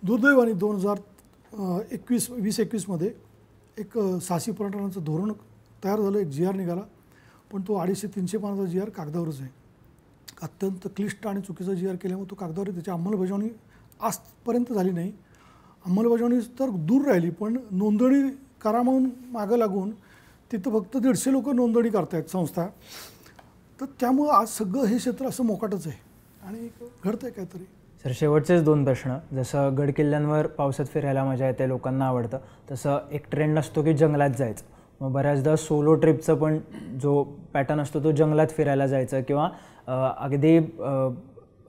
दुर्दैवाने 2021 एक साहसी पर्यटनाचं धोरण तयार झालं, एक GR निघाला, पण तो 250-300 पानाचा GR कागदावरच आहे. अत्यंत क्लिष्ट आणि चुकीचा GR केल्यामुळे तो कागदावर, त्याची अंमलबजावणी आजपर्यंत झाली नाही. अंमलबजावणी तर दूर राहिली, पण नोंदणी करा म्हणून मागं लागून तिथं फक्त 150 लोक नोंदणी करतायत संस्था. तर त्यामुळं आज सगळं हे क्षेत्र असं मोकाटच आहे आणि घडतं आहे काहीतरी. सर, शेवटचेच 2 प्रश्न. जसं गड किल्ल्यांवर पावसात फिरायला मजा येते, लोकांना आवडतं, तसं एक ट्रेंड असतो की जंगलात जायचं. मग बऱ्याचदा सोलो ट्रिपचं पण जो पॅटर्न असतो तो जंगलात फिरायला जायचं किंवा अगदी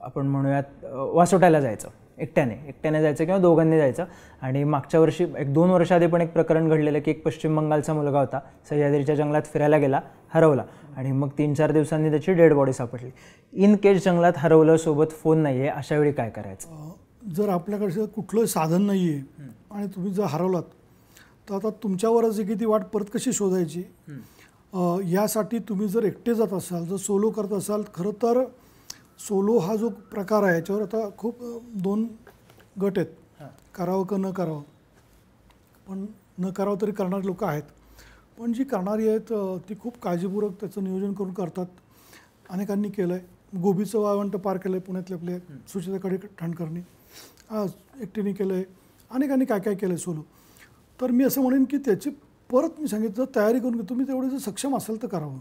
आपण म्हणूयात वासोटायला जायचं, एकट्याने जायचं किंवा दोघांनी जायचं. आणि मागच्या वर्षी 1-2 वर्ष आधी पण एक प्रकरण घडलेलं की एक पश्चिम बंगालचा मुलगा होता, सह्याद्रीच्या जंगलात फिरायला गेला, हरवला आणि मग 3-4 दिवसांनी त्याची डेड बॉडी सापडली. इन केस जंगलात हरवलं, सोबत फोन नाही आहे, अशा वेळी काय करायचं? जर आपल्याकडे कुठलं साधन नाही आहे आणि तुम्ही जर हरवलात तर आता तुमच्यावरच आहे की ती वाट परत कशी शोधायची. यासाठी तुम्ही जर एकटे जात असाल, जर सोलो करत असाल, खरं तर सोलो हा जो प्रकार आहे याच्यावर आता खूप 2 गट आहेत, करावं का न करावं. पण न करावं तरी करणारी लोक आहेत, पण जी करणारी आहेत ती खूप काळजीपूर्वक त्याचं नियोजन करून करतात. अनेकांनी केलं आहे. गोबीचं वाळवंट पार केलं आहे पुण्यातले आपले सुचिताकडे ठाणकरनी, एकटीने केलं आहे, अनेकांनी काय काय केलं आहे सोलो. तर मी असं म्हणेन की त्याची परत मी सांगितलं तयारी करून घेतो. तुम्ही तेवढे जर सक्षम असाल तर करावं.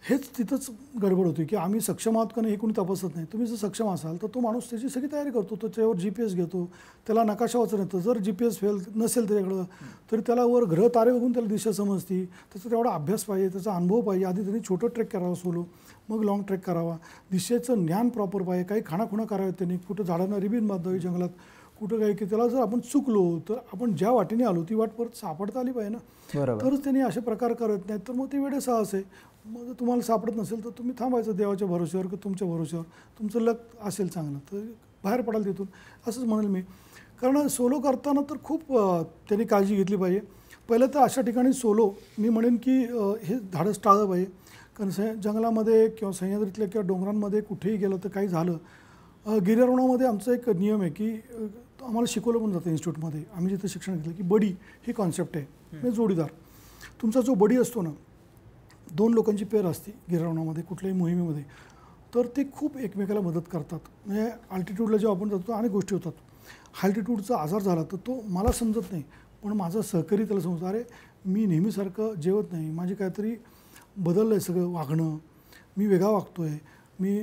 हेच तिथंच गडबड होती की आम्ही सक्षम आहात का नाही हे कोणी तपासत नाही. तुम्ही जर सक्षम असाल तर तो माणूस त्याची सगळी तयारी करतो, त्याच्यावर GPS घेतो, त्याला नकाशा वाचून येतं. जर GPS फेल नसेल त्याच्याकडं तरी त्याला वर ग्रह तारे बघून त्याला दिशा समजती. त्याचा तेवढा अभ्यास पाहिजे, त्याचा अनुभव पाहिजे. आधी त्यांनी छोटं ट्रेक करावं सोलो, मग लॉंग ट्रेक करावा. दिशेचं ज्ञान प्रॉपर पाहिजे. काही खाणाखुणा कराव्यात त्यांनी, कुठं झाडांना रिबीन बांधावी जंगलात, कुठं काही की त्याला जर आपण चुकलो तर आपण ज्या वाटेने आलो ती वाट परत सापडता आली पाहिजे ना. तरच त्यांनी असे प्रकार करत नाहीत. तर मग ते वेडे साहस आहे. मग जर तुम्हाला सापडत नसेल तर तुम्ही थांबायचं देवाच्या भरोश्यावर की तुमच्या भरोश्यावर. तुमचं लक असेल चांगलं तर बाहेर पडाल तिथून, असंच म्हणेल मी. कारण सोलो करताना तर खूप त्यांनी काळजी घेतली पाहिजे. पहिलं तर अशा ठिकाणी सोलो मी म्हणेन की हे धाडस टाळलं पाहिजे. कारण जंगलामध्ये किंवा सह्याद्रीतल्या किंवा डोंगरांमध्ये कुठेही गेलं तर काही झालं. गिर्यारोहणामध्ये आमचा एक नियम आहे की आम्हाला शिकवलं पण जातं इन्स्टिट्यूटमध्ये, आम्ही जिथं शिक्षण घेतलं की बडी ही कॉन्सेप्ट आहे. म्हणजे जोडीदार. तुमचा जो बडी असतो ना, 2 लोकांची पेअर असते गिर्यारोहणामध्ये कुठल्याही मोहिमेमध्ये, तर ते खूप एकमेकाला मदत करतात. म्हणजे अल्टिट्यूडला जेव्हा आपण जातो अनेक गोष्टी होतात. अल्टिट्यूडचा आजार झाला तर तो मला समजत नाही, पण माझा सहकारी त्याला समजतो. अरे मी नेहमीसारखं जेवत नाही, माझी काहीतरी बदललं आहे सगळं वागणं, मी वेगळा वागतो आहे, मी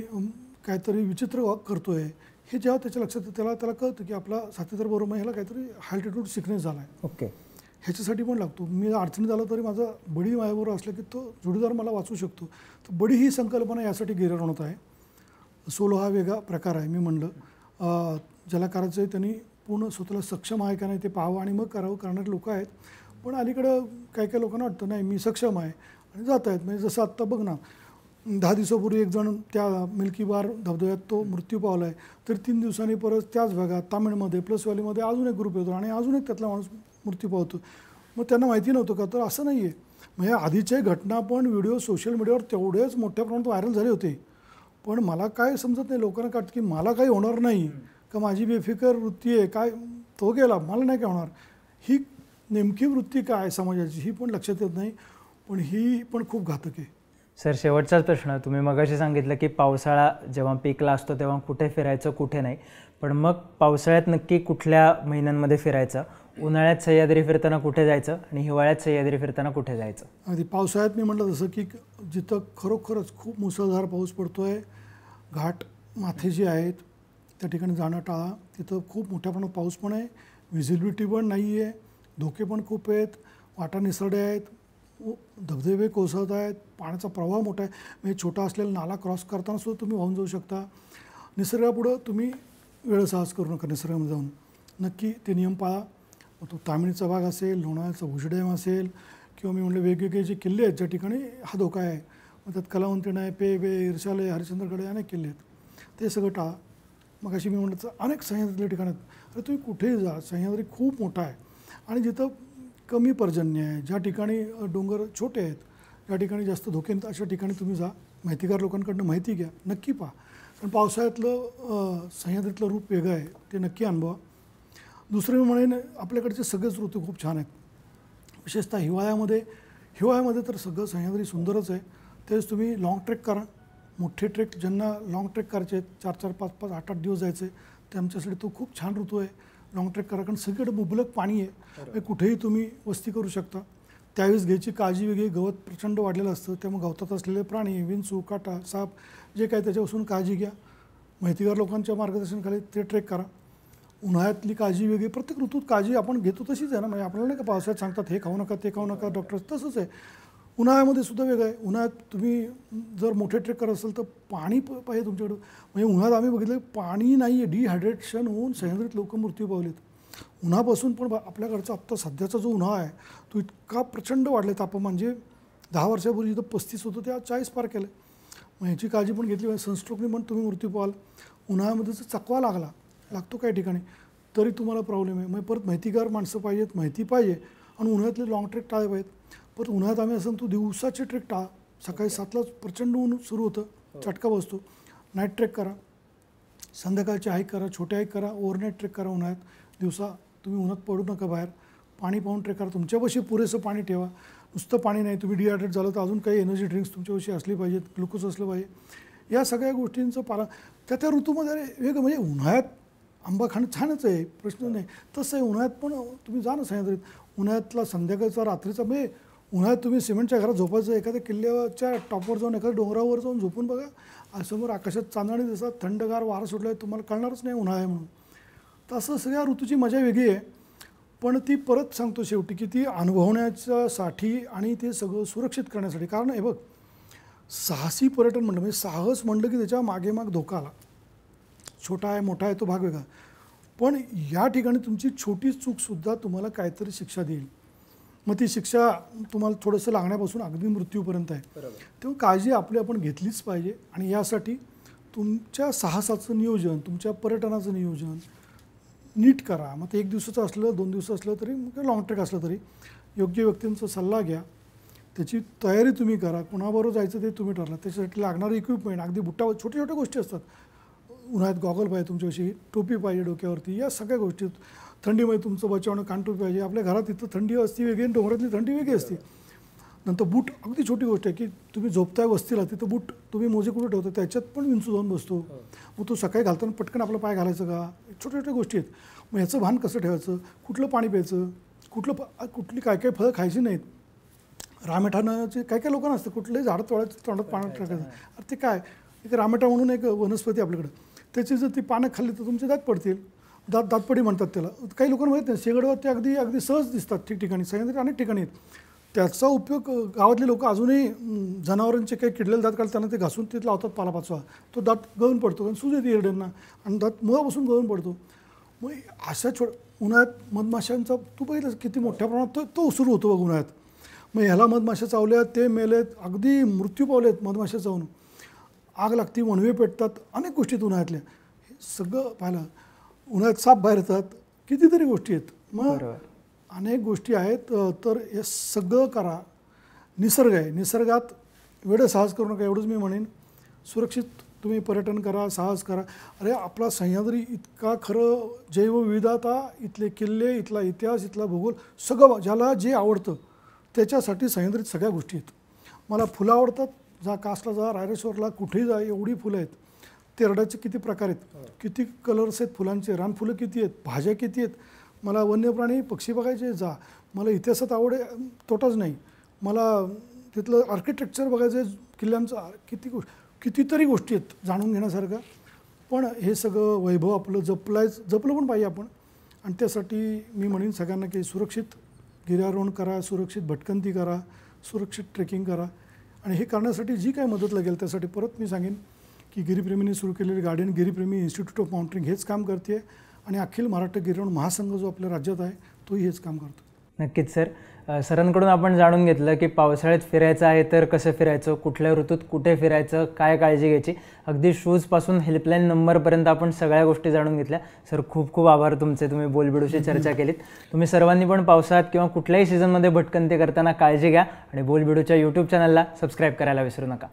काहीतरी विचित्र करतो आहे, हे जेव्हा त्याच्या लक्षात त्याला कळतं की आपला साथीदार बरोबर ह्याला काहीतरी अल्टिट्यूड सिकनेस झाला आहे. ओके. ह्याच्यासाठी पण लागतो. मी अडचणी झालं तरी माझा बडी माझ्याबरोबर असला की तो जोडीदार मला वाचू शकतो. तर बडी ही संकल्पना यासाठी गिर्यारोहणात आहे. सोलो हा वेगळा प्रकार आहे. मी म्हणलं ज्याला करायचं आहे त्यांनी पूर्ण स्वतःला सक्षम आहे का नाही ते पाहावं आणि मग करावं. करणारे लोक आहेत, पण अलीकडं काही लोकांना वाटतं नाही मी सक्षम आहे आणि जात आहेत. म्हणजे जसं आत्ता बघ ना, 10 दिवसापूर्वी एक जण त्या मिल्की बार धबधब्यात तो मृत्यू पावला आहे, तर 3 दिवसांनी परत त्याच भागात तामिळमध्ये प्लस व्हॅलीमध्ये अजून एक ग्रुप येतो आणि अजून एक त्यातला माणूस मृत्यू पावतो. मग त्यांना माहिती नव्हतं का? तर असं नाही आहे. म्हणजे आधीच्या घटना पण व्हिडिओ सोशल मीडियावर तेवढेच मोठ्या प्रमाणात व्हायरल झाले होते. पण मला काय समजत नाही, लोकांना वाटतं की मला काही होणार नाही का, माझी बेफिकर वृत्ती आहे काय, तो गेला मला नाही काय होणार. ही नेमकी वृत्ती काय समाजाची ही पण लक्षात येत नाही, पण ही पण खूप घातक आहे. सर, शेवटचाच प्रश्न. तुम्ही मगाशी सांगितलं की पावसाळा जेव्हा पीकला असतो तेव्हा कुठे फिरायचं कुठे नाही, पण मग पावसाळ्यात नक्की कुठल्या महिन्यांमध्ये फिरायचं, उन्हाळ्यात सह्याद्री फिरताना कुठे जायचं आणि हिवाळ्यात सह्याद्री फिरताना कुठे जायचं? अगदी पावसाळ्यात मी म्हटलं जसं की जिथं खरोखरच खूप मुसळधार पाऊस पडतो आहे, घाट माथे जे आहेत त्या ठिकाणी जाणं टाळा. तिथं खूप मोठ्या प्रमाणात पाऊस पण आहे, व्हिजिबिलिटी पण नाही आहे, धोके पण खूप आहेत, वाटा निसरड्या आहेत, धबधबे कोसळत आहेत, पाण्याचा प्रवाह मोठा आहे. म्हणजे छोटा असलेला नाला क्रॉस करताना सुद्धा तुम्ही वाहून जाऊ शकता. निसर्गापुढं तुम्ही वेळसाहस करू नका. निसर्गामध्ये जाऊन नक्की ते नियम पाळा. मग तो तामिळीचा भाग असेल, लोणावळ्याचा भुज डॅम असेल किंवा मी म्हटलं वेगवेगळे जे किल्ले आहेत ज्या ठिकाणी हा धोका आहे, मग त्यात कलावंतीण आहे, पेबे, इर्शाले, हरिश्चंद्रगड अनेक किल्ले आहेत, ते सगळं टाळा. मग अशी मी म्हटलं तर अनेक सह्याद्रीतल्या ठिकाणी आहेत. अरे तुम्ही कुठेही जा, सह्याद्री खूप मोठा आहे आणि जिथं कमी पर्जन्य आहे, ज्या ठिकाणी डोंगर छोटे आहेत, ज्या ठिकाणी जास्त धोके आहेत, अशा ठिकाणी तुम्ही जा. माहितीगार लोकांकडनं माहिती घ्या, नक्की पहा. कारण पावसाळ्यातलं सह्याद्रीतलं रूप वेगळं आहे, ते नक्की अनुभवा. दुसरं मी म्हणेन आपल्याकडचे सगळेच ऋतू खूप छान आहेत, विशेषतः हिवाळ्यामध्ये तर सगळं सह्याद्री सुंदरच आहे. तेच तुम्ही लाँग ट्रेक करा, मोठे ट्रेक ज्यांना लाँग ट्रेक करायचे आहेत, 4-4, 5-5, 8-8 दिवस जायचे, त्यांच्यासाठी तो खूप छान ऋतू आहे. लाँग ट्रेक करा, कारण सगळीकडे मुबलक पाणी आहे, कुठेही तुम्ही वस्ती करू शकता. त्यावेळेस घ्यायची काळजी वेगळी, गवत प्रचंड वाढलेलं असतं, त्यामुळे गवतात असलेले प्राणी, विंचू, काटा, साप जे काय त्याच्यापासून काळजी घ्या. माहितीगार लोकांच्या मार्गदर्शनाखाली ते ट्रेक करा. उन्हाळ्यातली काळजी वेगळी, प्रत्येक ऋतूत काळजी आपण घेतो तशीच आहे ना. म्हणजे आपल्याला नाही का पावसाळ्यात सांगतात हे खाऊ नका ते खाऊ नका डॉक्टर, तसंच आहे उन्हाळ्यामध्ये सुद्धा वेगळं आहे. उन्हाळ्यात तुम्ही जर मोठे ट्रेक करत असाल तर पाणी पाहिजे तुमच्याकडं. म्हणजे उन्हाळ्यात आम्ही बघितलं पाणी नाही आहे, डिहायड्रेशन होऊन सह्याद्रीत लोक मृत्यू पावलेत उन्हापासून. पण आपल्याकडचा आत्ता सध्याचा जो उन्हाळा आहे तो इतका प्रचंड वाढले तापमान, म्हणजे 10 वर्षापूर्वी इथं 35 होतं ते आज 40 पार केलं. मग ह्याची काळजी पण घेतली पाहिजे. सनस्ट्रोकने पण तुम्ही मृत्यू पाहाल. उन्हाळ्यामध्ये जर चकवा लागतो काही ठिकाणी तरी तुम्हाला प्रॉब्लेम आहे. मग परत माहितीगार माणसं पाहिजेत, माहिती पाहिजे. आणि उन्हाळ्यातले लॉंग ट्रेक टाळले पाहिजेत. परत उन्हाळ्यात आम्ही असं तू दिवसाचे ट्रेक टाळा. सकाळी 7लाच प्रचंड ऊन सुरू होतं, चटका बसतो. नाईट ट्रेक करा, संध्याकाळचे हाईक करा, छोटे हाईक करा, ओव्हरनाईट ट्रेक करा. उन्हाळ्यात दिवसा तुम्ही उन्हात पडू नका बाहेर, पाणी पाहून ट्रेक करा. तुमच्यापाशी पुरेसं पाणी ठेवा. नुसतं पाणी नाही, तुम्ही डिहायड्रेट झालं तर अजून काही एनर्जी ड्रिंक्स तुमच्यापाशी असली पाहिजेत, ग्लुकोज असलं पाहिजे. या सगळ्या गोष्टींचं पालन त्या ऋतूमध्ये वेगळं. म्हणजे उन्हाळ्यात आंबा खाणं छानच आहे, प्रश्न नाही. तसं आहे उन्हाळ्यात पण तुम्ही जा ना सह्याद्रीत. उन्हाळ्यातला संध्याकाळचा रात्रीचा, म्हणजे उन्हाळ्यात तुम्ही सिमेंटच्या घरात झोपायचं, एखाद्या किल्ल्याच्या टॉपवर जाऊन एखाद्या डोंगरावर जाऊन झोपून बघा, समोर आकाशात चांदणी दिसतात, थंडगार वारा सुटला आहे, तुम्हाला कळणारच नाही उन्हाळा आहे म्हणून. तसं सगळ्या ऋतूची मजा वेगळी आहे. पण ती परत सांगतो शेवटी की ती अनुभवण्याच्यासाठी आणि ते सगळं सुरक्षित करण्यासाठी. कारण हे बघ, साहसी पर्यटन म्हणलं म्हणजे साहस म्हणलं की त्याच्या मागेमाग धोका आला. छोटा आहे मोठा आहे तो भाग वेगळा, पण या ठिकाणी तुमची छोटी चूकसुद्धा तुम्हाला काहीतरी शिक्षा देईल. मग ती शिक्षा तुम्हाला थोडंसं लागण्यापासून अगदी मृत्यूपर्यंत आहे. तेव्हा काळजी आपली आपण घेतलीच पाहिजे. आणि यासाठी तुमच्या साहसाचं नियोजन, तुमच्या पर्यटनाचं नियोजन नीट करा. मग ते 1 दिवसाचं असलं 2 दिवस असलं तरी, मग लाँग ट्रेक असलं तरी योग्य व्यक्तींचा सल्ला घ्या, त्याची तयारी तुम्ही करा. कुणाबरोबर जायचं ते तुम्ही ठरला. त्याच्यासाठी लागणारं इक्विपमेंट, अगदी बुट्टा, छोट्या छोट्या गोष्टी असतात. उन्हाळ्यात गॉगल पाहिजे तुमच्याशी, टोपी पाहिजे डोक्यावरती, या सगळ्या गोष्टी. थंडीमध्ये तुमचं बचावणं कानटोपी पाहिजे. आपल्या घरात इथं थंडी असती वेगळी आणि डोंगरातली थंडी वेगळी असते. नंतर बूट, अगदी छोटी गोष्ट आहे की तुम्ही झोपताय वस्तीला, तिथं बूट तुम्ही मोजे कुठे ठेवता त्याच्यात पण विंचू जाऊन बसतो. मग तो सकाळी घालताना पटकन आपला पाय घालायचं का, छोट्या छोट्या गोष्टी आहेत. मग ह्याचं भान कसं ठेवायचं, कुठलं पाणी प्यायचं, कुठली काय काय फळं खायची नाहीत. रामेठानाचे काय काय लोकांना असतं, कुठलंही झाड तोडायचं, तोंडात पाण्यात टाकायचं. अरे ते काय, एक रामेठा म्हणून एक वनस्पती आपल्याकडं, त्याची जर ती पानं खाल्ली तर तुमचे दात पडतील. दातपडी म्हणतात त्याला. काही लोकांना माहीत नाही. शेगडवर ते अगदी सहज दिसतात ठिकठिकाणी, सह्याद्रीत अनेक ठिकाणी आहेत. त्याचा उपयोग गावातले लोक अजूनही जनावरांचे काही किडलेले दात काढताना ते घासून ते लावतात पालापाचवा. तो दात गळून पडतो कारण सूज येते हिरड्यांना आणि दात मुळापासून गळून पडतो. मग अशा उन्हाळ्यात मधमाशांचा तू बघितलं किती मोठ्या प्रमाणात तो सुरू होतो बघ उन्हाळ्यात. मग ह्याला मधमाशा चावल्यात, ते मेलेत, अगदी मृत्यू पावलेत मधमाशा चावून. आग लागती, वणवे पेटतात, अनेक गोष्टी उन्हाळ्यातल्या. हे सगळं पाहिलं. उन्हाळ्यात साप बाहेर येतात, कितीतरी गोष्टी आहेत. मग अनेक गोष्टी आहेत. तर हे सगळं करा. निसर्ग आहे, निसर्गात वेळं साहस करू नका, एवढंच मी म्हणेन. सुरक्षित तुम्ही पर्यटन करा, साहस करा. अरे आपला सह्याद्री इतका खरं जैवविविधता, इथले किल्ले, इथला इतिहास, इथला भूगोल, सगळं ज्याला जे आवडतं त्याच्यासाठी सह्याद्रीत सगळ्या गोष्टी आहेत. मला फुलं आवडतात, जा कासला जा, रायरेश्वरला, कुठेही जा, एवढी फुलं आहेत. तेरड्याचे किती प्रकार आहेत, किती कलर्स आहेत फुलांचे, रानफुलं किती आहेत, भाज्या किती आहेत. मला वन्यप्राणी पक्षी बघायचे, जा. मला इतिहासात आवड आहे, तोटाच नाही. मला तिथलं आर्किटेक्चर बघायचं आहे, किल्ल्यांचं, कितीतरी गोष्टी आहेत जाणून घेण्यासारखं. पण हे सगळं वैभव आपलं जपलं पण पाहिजे आपण. आणि त्यासाठी मी म्हणेन सगळ्यांना की सुरक्षित गिर्यारोहण करा, सुरक्षित भटकंती करा, सुरक्षित ट्रेकिंग करा. आणि हे करण्यासाठी जी काही मदत लागेल त्यासाठी परत मी सांगेन की गिरीप्रेमींनी सुरू केलेली garden Giripremi institute of mountaineering हेच काम करते. आणि अखिल महाराष्ट्र गिर्यारोहण महासंघ जो आपल्या राज्यात आहे तोही हेच काम करतो. नक्कीच सर. सरांकडून आपण जाणून घेतलं की पावसाळ्यात फिरायचं आहे तर कसं फिरायचं, कुठल्या ऋतूत कुठे फिरायचं, काय काळजी घ्यायची, अगदी शूजपासून हेल्पलाईन नंबरपर्यंत आपण सगळ्या गोष्टी जाणून घेतल्या. सर खूप खूप आभार तुमचे, तुम्ही बोलबिडूशी चर्चा केलीत. तुम्ही सर्वांनी पण पावसाळ्यात किंवा कुठल्याही सीझनमध्ये भटकंती करताना काळजी घ्या आणि बोलबिडूच्या यूट्यूब चॅनलला सबस्क्राईब करायला विसरू नका.